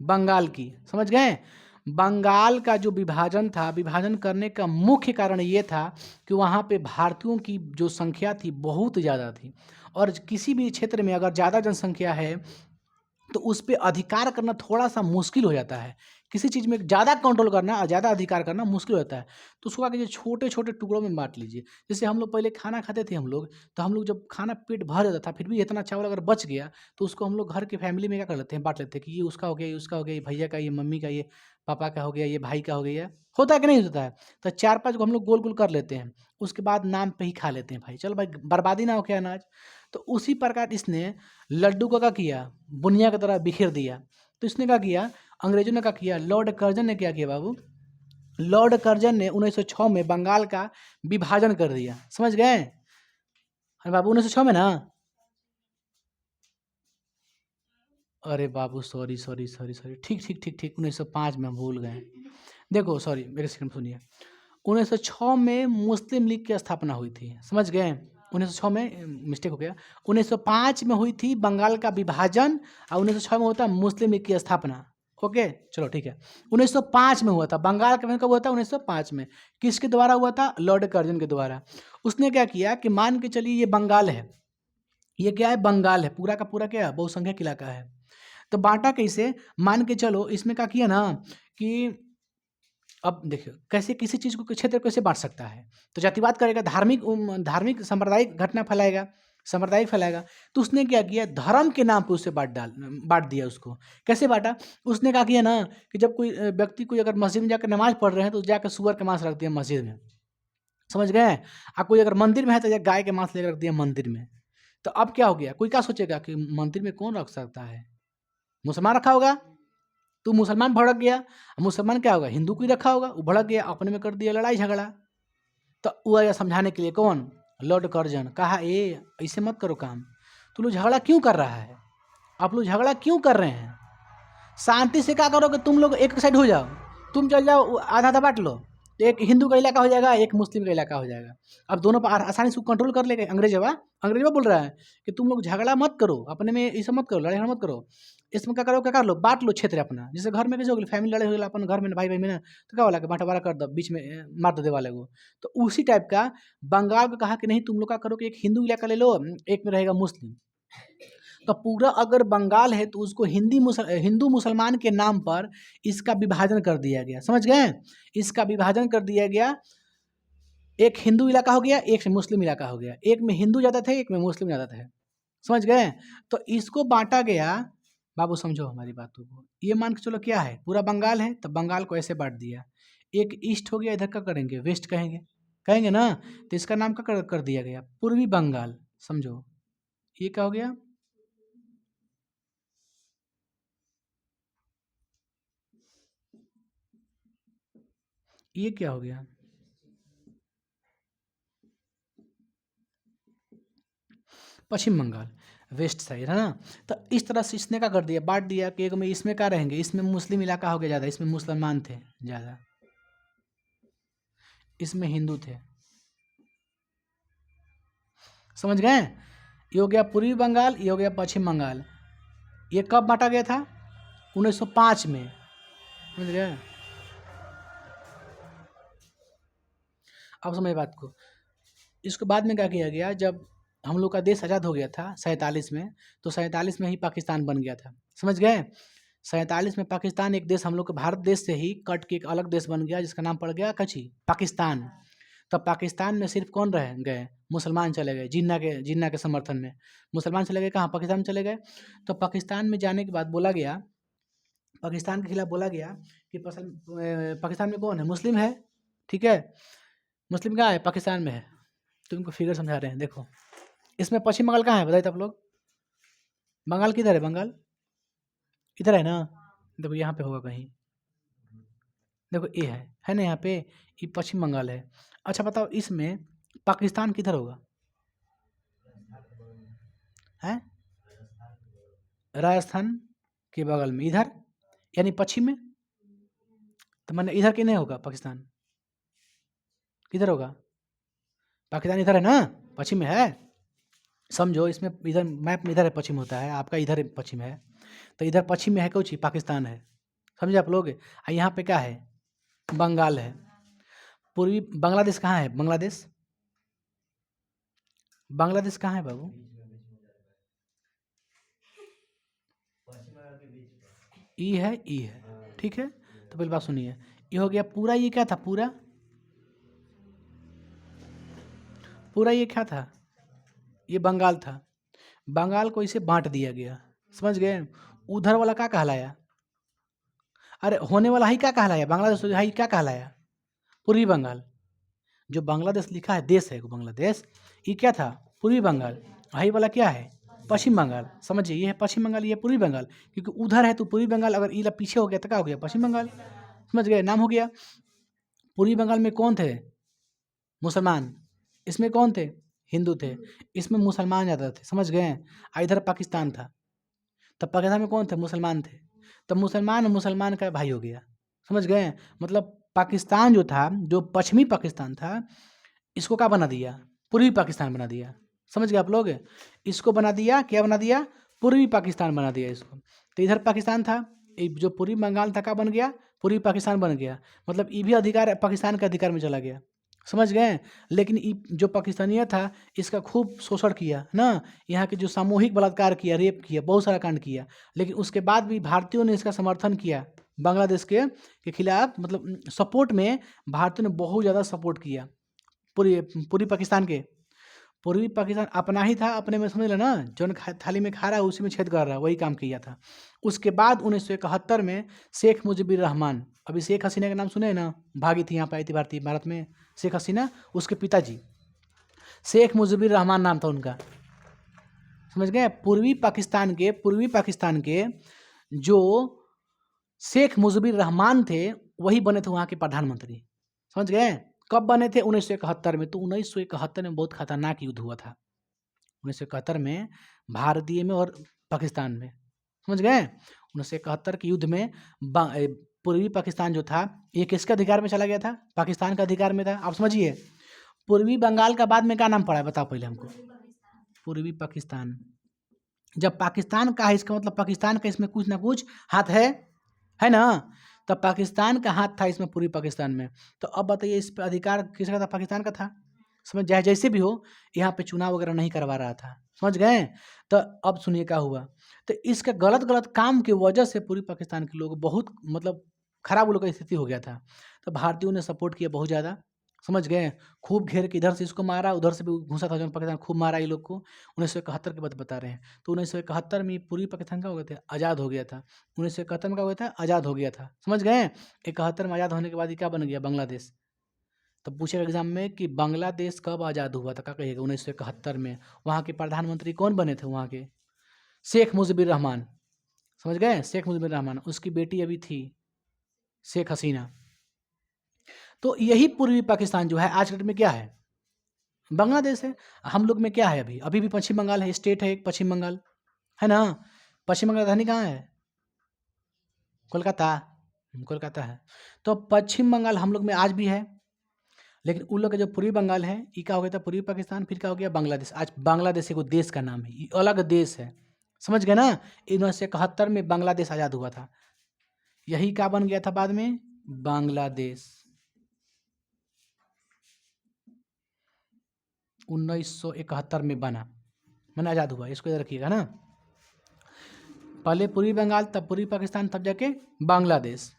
बंगाल की। समझ गए? बंगाल का जो विभाजन था, विभाजन करने का मुख्य कारण ये था कि वहाँ पे भारतीयों की जो संख्या थी बहुत ज़्यादा थी, और किसी भी क्षेत्र में अगर ज़्यादा जनसंख्या है तो उस पर अधिकार करना थोड़ा सा मुश्किल हो जाता है। किसी चीज़ में ज़्यादा कंट्रोल करना और ज़्यादा अधिकार करना मुश्किल होता है। तो उसको आगे छोटे छोटे टुकड़ों में बांट लीजिए। जैसे हम लोग पहले खाना खाते थे, तो हम लोग जब खाना पेट भर जाता था, फिर भी इतना चावल अगर बच गया तो उसको हम लोग घर के फैमिली में क्या कर लेते हैं? बांट लेते हैं कि ये उसका हो गया, ये उसका हो गया, ये भैया का, ये मम्मी का, ये पापा का हो गया, ये भाई का हो गया। होता है कि नहीं होता है? तो 4-5 को हम लोग गोल गोल कर लेते हैं, उसके बाद नाम पे ही खा लेते हैं। भाई चलो भाई, बर्बादी ना हो क्या अनाज। तो उसी प्रकार इसने लड्डू को क्या किया? बुनिया की तरह बिखेर दिया। तो इसने क्या किया? अंग्रेजों ने क्या किया? लॉर्ड कर्जन ने क्या किया बाबू? लॉर्ड कर्जन ने 1906 में बंगाल का विभाजन कर दिया। समझ गए? अरे बाबू 1906 में ना। अरे बाबू सॉरी, ठीक 1905 में हम भूल गए। देखो सॉरी, मेरे सेकंड सुनिए। 1906 में मुस्लिम लीग की स्थापना हुई थी। समझ गए? 1906 में, मिस्टेक हो गया, 1905 में हुई थी बंगाल का विभाजन और 1906 में होता मुस्लिम लीग की स्थापना। ओके चलो ठीक है, 1905 में हुआ था बंगाल का, कब हुआ था 1905 में। किसके द्वारा हुआ था? लॉर्ड कर्जन के द्वारा। उसने क्या किया कि मान के चलिए ये बंगाल है, ये क्या है? बंगाल है, पूरा का पूरा क्या है? बहुसंख्यक इलाका है। तो बांटा कैसे? मान के चलो इसमें क्या किया ना कि अब देखिए कैसे किसी चीज़ को क्षेत्र कैसे बांट सकता है, तो जातिवाद करेगा, धार्मिक सांप्रदायिक घटना फैलाएगा, सांप्रदायिक फैलाएगा। तो उसने क्या किया? धर्म के नाम पे उससे बांट दिया उसको। कैसे बांटा? उसने क्या किया ना कि जब कोई व्यक्ति कोई अगर मस्जिद में जाकर नमाज पढ़ रहे हैं तो जाकर सुअर का मांस रख दिया मस्जिद में, समझ गए? कोई अगर मंदिर में है तो गाय के मांस लेकर रख दिया मंदिर में। तो अब क्या हो गया? कोई क्या सोचेगा कि मंदिर में कौन रख सकता है? मुसलमान रखा होगा, तो मुसलमान भड़क गया। मुसलमान क्या होगा? हिंदू को ही रखा होगा, वो भड़क गया, अपने में कर दिया लड़ाई झगड़ा। तो वो आया समझाने के लिए, कौन? Lord Curzon. कहा ऐसे मत करो काम, तू लोग झगड़ा क्यों कर रहा है? आप लोग झगड़ा क्यों कर रहे हैं? शांति से क्या करोगे? तुम लोग एक साइड हो जाओ, तुम चल जाओ, आधा आधा बांट लो, तो एक हिंदू का इलाका हो जाएगा, एक मुस्लिम का इलाका हो जाएगा। अब दोनों पर आसानी से कंट्रोल कर लेगा। अंग्रेजवा बोल रहा है कि तुम लोग झगड़ा मत करो, अपने में ऐसा मत करो, लड़ाई मत करो। इसमें क्या करो, क्या कर लो? बांट लो क्षेत्र अपना। जैसे घर में कैसे हो गया, फैमिली लड़ाई हो गया अपन घर में, भाई भाई में ना, तो क्या वाला कि बंटवारा कर दो, बीच में मार दो वाले को। तो उसी टाइप का बंगाल को कहा कि नहीं, तुम लोग क्या करो कि एक हिंदू इलाका ले लो, एक में रहेगा मुस्लिम। तो पूरा अगर बंगाल है तो उसको हिंदू मुसलमान के नाम पर इसका विभाजन कर दिया गया, समझ गए? इसका विभाजन कर दिया गया, एक हिंदू इलाका हो गया, एक मुस्लिम इलाका हो गया, एक में हिंदू ज़्यादा थे, एक में मुस्लिम ज़्यादा थे, समझ गए? तो इसको बांटा गया। बाबू समझो हमारी बातों को, ये मान के चलो क्या है, पूरा बंगाल है तो बंगाल को ऐसे बांट दिया। एक ईस्ट हो गया, इधर का करेंगे वेस्ट कहेंगे, कहेंगे ना, तो इसका नाम क्या कर दिया गया? पूर्वी बंगाल। समझो ये क्या हो गया? ये क्या हो गया? पश्चिम बंगाल, वेस्ट साइड है ना। तो इस तरह से इसने क्या कर दिया? बांट दिया कि एक में इसमें क्या रहेंगे, इसमें मुस्लिम इलाका हो गया ज़्यादा, इसमें मुसलमान थे ज़्यादा, इसमें हिंदू थे, समझ गए? ये हो गया पूर्वी बंगाल, ये हो गया पश्चिम बंगाल। ये कब बांटा गया था? 1905 में, समझ गए? अब समझ बात को। इसके बाद में क्या किया गया, जब हम लोग का देश आज़ाद हो गया था 47 में, तो 47 में ही पाकिस्तान बन गया था, समझ गए? 47 में पाकिस्तान एक देश हम लोग के भारत देश से ही कट के एक अलग देश बन गया, जिसका नाम पड़ गया कची, पाकिस्तान। तब पाकिस्तान में सिर्फ कौन रह गए? मुसलमान चले गए, जिन्ना के समर्थन में मुसलमान चले गए। कहाँ? पाकिस्तान में चले गए। तो पाकिस्तान में जाने के बाद बोला गया, पाकिस्तान के खिलाफ बोला गया कि पाकिस्तान में कौन है? मुस्लिम है, ठीक है? मुस्लिम कहाँ है? पाकिस्तान में है। तुमको फिगर समझा रहे हैं, देखो इसमें पश्चिम बंगाल कहाँ है बताइए तो आप लोग? बंगाल किधर है? बंगाल इधर है ना, देखो यहाँ पे होगा कहीं, देखो ये है ना यहाँ पे, ये पश्चिम बंगाल है। अच्छा बताओ इसमें पाकिस्तान किधर होगा? है राजस्थान के बगल में इधर, यानी पश्चिम में। तो मैंने इधर के नहीं होगा पाकिस्तान, किधर होगा? पाकिस्तान इधर है ना, पश्चिम में है। समझो इसमें इधर मैप में इधर है पश्चिम होता है, आपका इधर पश्चिम है, तो इधर पश्चिम में है कुछ पाकिस्तान है, समझे आप लोग? यहाँ पे क्या है? बंगाल है। पूर्वी बांग्लादेश कहाँ है? बांग्लादेश, बांग्लादेश कहाँ है बाबू? ई है, ई है, ठीक है। तो पहले बात सुनिए, ये हो गया पूरा, ये क्या था? पूरा पूरा ये क्या था? ये बंगाल था। बंगाल को इसे बांट दिया गया, समझ गए? उधर वाला क्या कहलाया? अरे होने वाला ही क्या कहलाया? बांग्लादेश ही क्या कहलाया? पूर्वी बंगाल। जो बांग्लादेश लिखा है देश है वो बांग्लादेश, ये क्या था? पूर्वी बंगाल। हाई वाला क्या है? पश्चिम बंगाल। समझिए ये है पश्चिम बंगाल, ये पूर्वी बंगाल, क्योंकि उधर है तो पूर्वी बंगाल, अगर इला पीछे हो गया तो क्या हो गया? पश्चिम बंगाल। समझ गए? नाम हो गया। पूर्वी बंगाल में कौन थे? मुसलमान। इसमें कौन थे? हिंदू थे। इसमें मुसलमान ज़्यादा थे, समझ गए? इधर पाकिस्तान था, तब पाकिस्तान में कौन थे? मुसलमान थे। तब मुसलमान और मुसलमान का भाई हो गया, समझ गए? मतलब पाकिस्तान जो था, जो पश्चिमी पाकिस्तान था, इसको क्या बना दिया? पूर्वी पाकिस्तान बना दिया। समझ गए आप लोग? इसको बना दिया, क्या बना दिया? पूर्वी पाकिस्तान बना दिया इसको। तो इधर पाकिस्तान था, जो पूर्वी बंगाल था क्या बन गया? पूर्वी पाकिस्तान बन गया। मतलब ये भी अधिकार पाकिस्तान के अधिकार में चला गया। समझ गए? लेकिन जो पाकिस्तानिया था इसका खूब शोषण किया ना, यहाँ के जो सामूहिक बलात्कार किया, रेप किया, बहुत सारा कांड किया। लेकिन उसके बाद भी भारतीयों ने इसका समर्थन किया बांग्लादेश के खिलाफ। मतलब सपोर्ट में भारतीयों ने बहुत ज़्यादा सपोर्ट किया पूरी पूरी पाकिस्तान के। पूर्वी पाकिस्तान अपना ही था, अपने में समझ लेना, जौन थाली में खा रहा है उसी में छेद कर रहा है, वही काम किया था। उसके बाद 1971 में शेख मुजीबुर रहमान, अभी शेख हसीना का नाम सुने हैं ना, भागी थी यहाँ पर, आई थी भारतीय भारत में शेख हसीना, उसके पिताजी शेख मुजीबुर रहमान नाम था उनका। समझ गए? पूर्वी पाकिस्तान के जो शेख मुजीबुर रहमान थे वही बने थे वहाँ के प्रधानमंत्री। समझ गए? कब बने थे? 1971 में। तो 1971 में बहुत खतरनाक युद्ध हुआ था। 1971 में भारतीय में और पाकिस्तान में। समझ गए? 1971 के युद्ध में पूर्वी पाकिस्तान जो था ये किसके अधिकार में चला गया था? पाकिस्तान का अधिकार में था। आप समझिए, पूर्वी बंगाल का बाद में क्या नाम पड़ा है बताओ पहले हमको? पूर्वी पाकिस्तान। जब पाकिस्तान का है इसका मतलब पाकिस्तान का इसमें कुछ ना कुछ हाथ है ना? तब पाकिस्तान का हाथ था इसमें, पूर्वी पाकिस्तान में। तो अब बताइए इस पर अधिकार किसका था? पाकिस्तान का था। समझ जाए, जैसे भी हो यहाँ पे चुनाव वगैरह नहीं करवा रहा था। समझ गए? तो अब सुनिए क्या हुआ। तो इसके गलत गलत काम की वजह से पूर्वी पाकिस्तान के लोग बहुत मतलब खराब उन लोग का स्थिति हो गया था। तो भारतीयों ने सपोर्ट किया बहुत ज़्यादा। समझ गए? खूब घेर के इधर से इसको मारा, उधर से भी घुसा था जो पाकिस्तान, खूब मारा ये लोग को। 1971 की बात बता रहे हैं। तो 1971 में पूर्वी पाकिस्तान का हो गया था, आज़ाद हो गया था। 1971 में क्या हो गया था? आज़ाद हो गया था। समझ गए? 71 में आज़ाद होने के बाद ये क्या बन गया? बांग्लादेश। तब पूछेगा एग्जाम में कि बांग्लादेश कब आज़ाद हुआ था? क्या कहिएगा? 1971 में। वहाँ के प्रधानमंत्री कौन बने थे वहाँ के? शेख मुजीबुर रहमान। समझ गए? शेख मुजीबुर रहमान। उसकी बेटी अभी थी शेख हसीना। तो यही पूर्वी पाकिस्तान जो है आज के डेट में क्या है? बांग्लादेश है। हम लोग में क्या है? अभी अभी भी पश्चिम बंगाल है, स्टेट है एक पश्चिम बंगाल, है ना? पश्चिम बंगाल राजधानी कहाँ है? कोलकाता। कोलकाता है। तो पश्चिम बंगाल हम लोग में आज भी है। लेकिन उन लोग का जो पूर्वी बंगाल है ये क्या हो गया था? पूर्वी पाकिस्तान। फिर क्या हो गया? बांग्लादेश। आज बांग्लादेश एगो देश का नाम है, ये अलग देश है। समझ गए ना? 1971 में बांग्लादेश आज़ाद हुआ था। यही क्या बन गया था बाद में? बांग्लादेश। 1971 में बना, मैंने आज़ाद हुआ। इसको याद रखिएगा ना। पहले पूर्वी बंगाल, तब पूर्वी पाकिस्तान, तब जाके बांग्लादेश।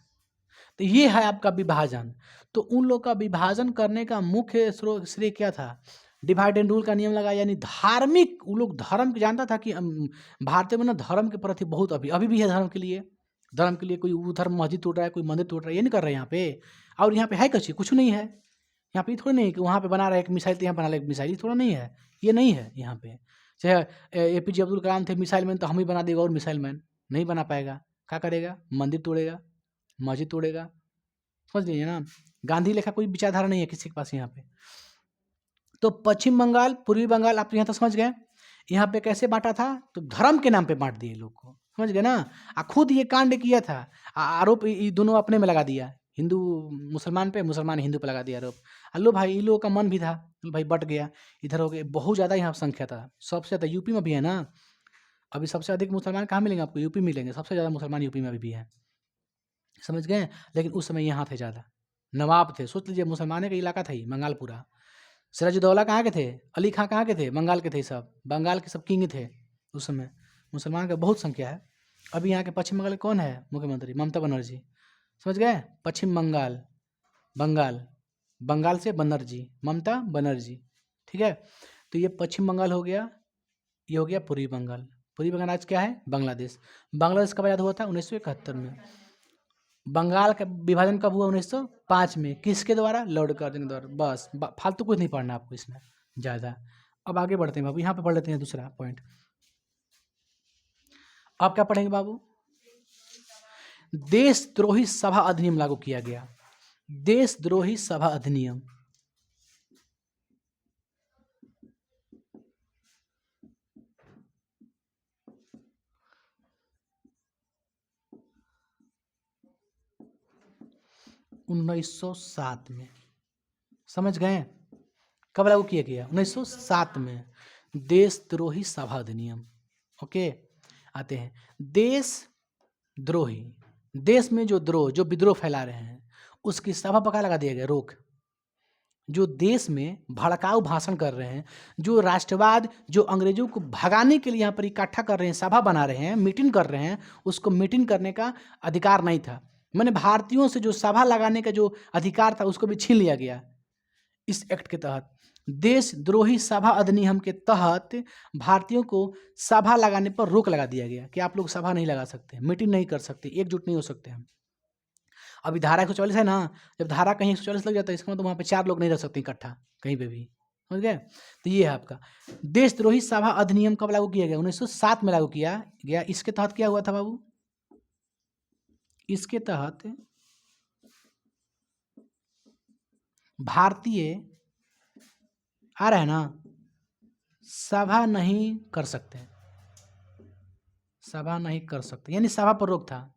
तो ये है आपका विभाजन। तो उन लोग का विभाजन करने का मुख्य श्रेय क्या था? डिवाइड एंड रूल का नियम लगा, यानी धार्मिक, वो लोग धर्म जानता था कि भारतीय में ना धर्म के प्रति बहुत अभी भी है। धर्म के लिए कोई उधर मस्जिद तोड़ रहा है, कोई मंदिर तोड़ रहा है, ये नहीं कर रहे हैं यहाँ पे। और यहाँ पे है कुछ नहीं है यहाँ पे। थोड़ा नहीं है कि वहाँ पे बना रहा है एक मिसाइल तो यहाँ बना रहा है एक मिसाइल, थोड़ा नहीं है, ये नहीं है यहाँ पे। चाहे APJ अब्दुल कलाम थे मिसाइल मैन, तो हम ही बना देगा और मिसाइल मैन नहीं बना पाएगा। क्या करेगा? मंदिर तोड़ेगा, मस्जिद तोड़ेगा। समझ लीजिए ना, गांधी लेखा कोई विचारधारा नहीं है किसी के पास यहाँ पे। तो पश्चिम बंगाल, पूर्वी बंगाल, आप यहाँ तक समझ गए। यहाँ पे कैसे बांटा था? तो धर्म के नाम पे बांट दिए लोग को। समझ गए ना? खुद ये कांड किया था, आरोप ये दोनों अपने में लगा दिया, हिंदू मुसलमान पे, मुसलमान हिंदू पे लगा दिया आरोप। लो भाई, इन लोगों का मन भी था, भाई बट गया, इधर हो गए। बहुत ज़्यादा यहाँ संख्या था, सबसे ज़्यादा यूपी में भी है ना। अभी सबसे अधिक मुसलमान कहाँ मिलेंगे आपको? यूपी मिलेंगे। सबसे ज़्यादा मुसलमान यूपी में अभी भी है। समझ गए? लेकिन उस समय यहाँ थे ज़्यादा, नवाब थे। सोच लीजिए मुसलमानों का इलाका था ही बंगालपुरा। सिराजुद्दौला कहाँ के थे? अली खां कहाँ के थे? बंगाल के थे। सब बंगाल के सब किंग थे उस समय। मुसलमान का बहुत संख्या है। अभी यहाँ के पश्चिम बंगाल कौन है मुख्यमंत्री? ममता बनर्जी। समझ गए? पश्चिम बंगाल, बंगाल, बंगाल से बनर्जी, ममता बनर्जी। ठीक है? तो ये पश्चिम बंगाल हो गया, ये हो गया पूर्वी बंगाल। पूर्वी बंगाल आज क्या है? बांग्लादेश। बांग्लादेश कब आज़ाद हुआ था? 1971 में। बंगाल का विभाजन कब हुआ? 1905 में। किसके द्वारा? लॉर्ड कार्जन के द्वारा। बस फालतू कुछ नहीं पढ़ना आपको इसमें ज़्यादा। अब आगे बढ़ते हैं बाबू, यहाँ पे पढ़ लेते हैं दूसरा पॉइंट। अब क्या पढ़ेंगे बाबू? देशद्रोही सभा अधिनियम लागू किया गया। देशद्रोही सभा अधिनियम। उन्नीस 1907 में। समझ गए? कब लागू किया गया? 1907 में। देशद्रोही सभा अधिनियम। ओके, आते हैं देशद्रोही। देश में जो द्रोह, जो विद्रोह फैला रहे हैं, उसकी सभा पर क्या लगा दिया गया? रोक। जो देश में भड़काऊ भाषण कर रहे हैं, जो राष्ट्रवाद, जो अंग्रेजों को भगाने के लिए यहाँ पर इकट्ठा कर रहे हैं, सभा बना रहे हैं, मीटिंग कर रहे हैं, उसको मीटिंग करने का अधिकार नहीं था। मैंने भारतीयों से जो सभा लगाने का जो अधिकार था उसको भी छीन लिया गया इस एक्ट के तहत। देशद्रोही सभा अधिनियम के तहत भारतीयों को सभा लगाने पर रोक लगा दिया गया कि आप लोग सभा नहीं लगा सकते, मीटिंग नहीं कर सकते, एकजुट नहीं हो सकते हम। अभी धारा 144 है ना, जब धारा कहीं 144 लग जाता है इसका मतलब वहाँ पे 4 लोग नहीं रह सकते इकट्ठा कहीं पे भी, समझ गए? तो ये है आपका देशद्रोही सभा अधिनियम। कब लागू किया गया? 1907 में लागू किया गया। इसके तहत क्या हुआ था बाबू? इसके तहत भारतीय आ रहा है ना, सभा नहीं कर सकते, सभा नहीं कर सकते, यानी सभा पर रोक था।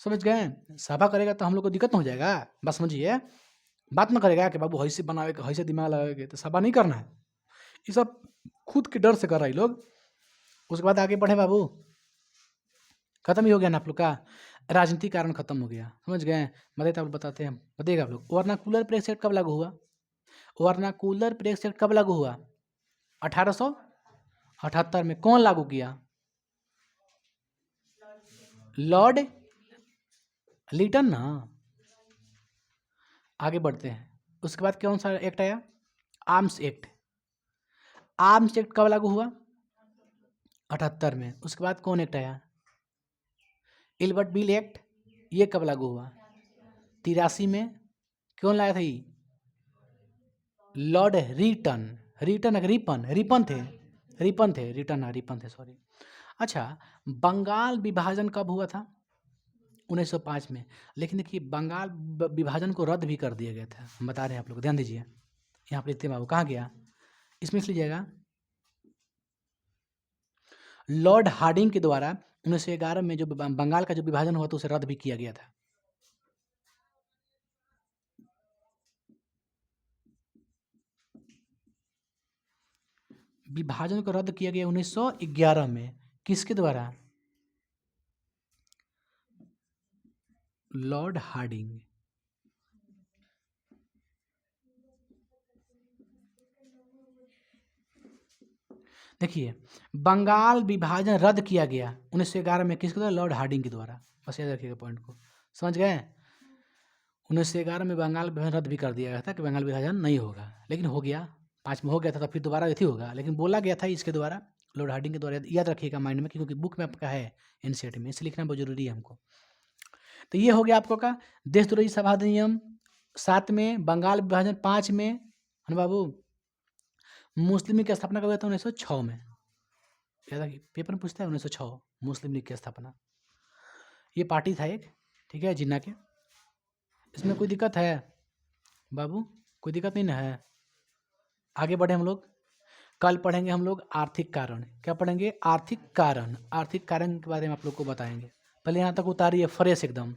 समझ गए? सभा करेगा तो हम लोग को दिक्कत हो जाएगा, बस समझिए। बात ना करेगा कि बाबू हैसे बनावे के, हैसे दिमाग लगावे, तो सभा नहीं करना है। ये सब खुद के डर से कर रहा है लोग। उसके बाद आगे बढ़े बाबू, खत्म ही हो गया ना आप लोग का राजनीति कारण खत्म हो गया, समझ गए? बताइए आप बताते हैं, बताइएगा आप लोग। वर्नाकुलर प्रेस एक्ट कब लागू हुआ? वर्नाकुलर प्रेस एक्ट कब लागू हुआ? 1878 में। कौन लागू किया? लॉर्ड लिटन ना। आगे बढ़ते हैं। उसके बाद कौन सा एक्ट आया? Arms act. आर्म्स एक्ट कब लागू हुआ? 78 में। उसके बाद कौन एक्ट आया? Ilbert bill act. ये कब लागू हुआ? 83 में। कौन लाया था ये? Lord Ritton. Ritton Ripon Ripon थे, रिपन थे, रिटन रिपन थे, सॉरी। अच्छा, बंगाल विभाजन कब हुआ था? 1905 में। लेकिन देखिए बंगाल विभाजन को रद्द भी कर दिया गया था, हम बता रहे हैं आप लोग, ध्यान दीजिए। यहाँ पर लिखते हैं बाबू, कहाँ गया? इसमें लिख लीजिएगा, लॉर्ड हार्डिंग के द्वारा 1911 में जो बंगाल का जो विभाजन हुआ था उसे रद्द भी किया गया था। विभाजन को रद्द किया गया 1911 में। किसके द्वारा? Lord Hardinge. देखिए बंगाल विभाजन रद्द किया गया 1911 में, किसके द्वारा? लॉर्ड हार्डिंग के द्वारा। बस याद रखिएगा पॉइंट को, समझ गए? 1911 में बंगाल विभाजन रद्द भी कर दिया गया था कि बंगाल विभाजन नहीं होगा, लेकिन हो गया। 5 में हो गया था, तो फिर दोबारा यही होगा, लेकिन बोला गया था इसके द्वारा, लॉर्ड हार्डिंग के द्वारा। याद रखिएगा माइंड में, क्योंकि बुक में आपका है एनसीईआरटी में, इसलिए लिखना बहुत जरूरी है हमको। तो ये हो गया आपको का देशद्रोही सभा अधिनियम 7 में, बंगाल विभाजन 5 में, है बाबू। मुस्लिम लीग की स्थापना कब हुआ था? 1906 में। याद रखिए, पेपर में पूछता है 1906 मुस्लिम लीग की स्थापना। ये पार्टी था एक, ठीक है, जिन्ना के। इसमें कोई दिक्कत है बाबू? कोई दिक्कत नहीं ना है? आगे बढ़े हम लोग। कल पढ़ेंगे हम लोग आर्थिक कारण। क्या पढ़ेंगे? आर्थिक कारण। आर्थिक कारण के बारे में आप लोग को बताएंगे। पहले यहाँ तक उतारिए फ्रेश एकदम।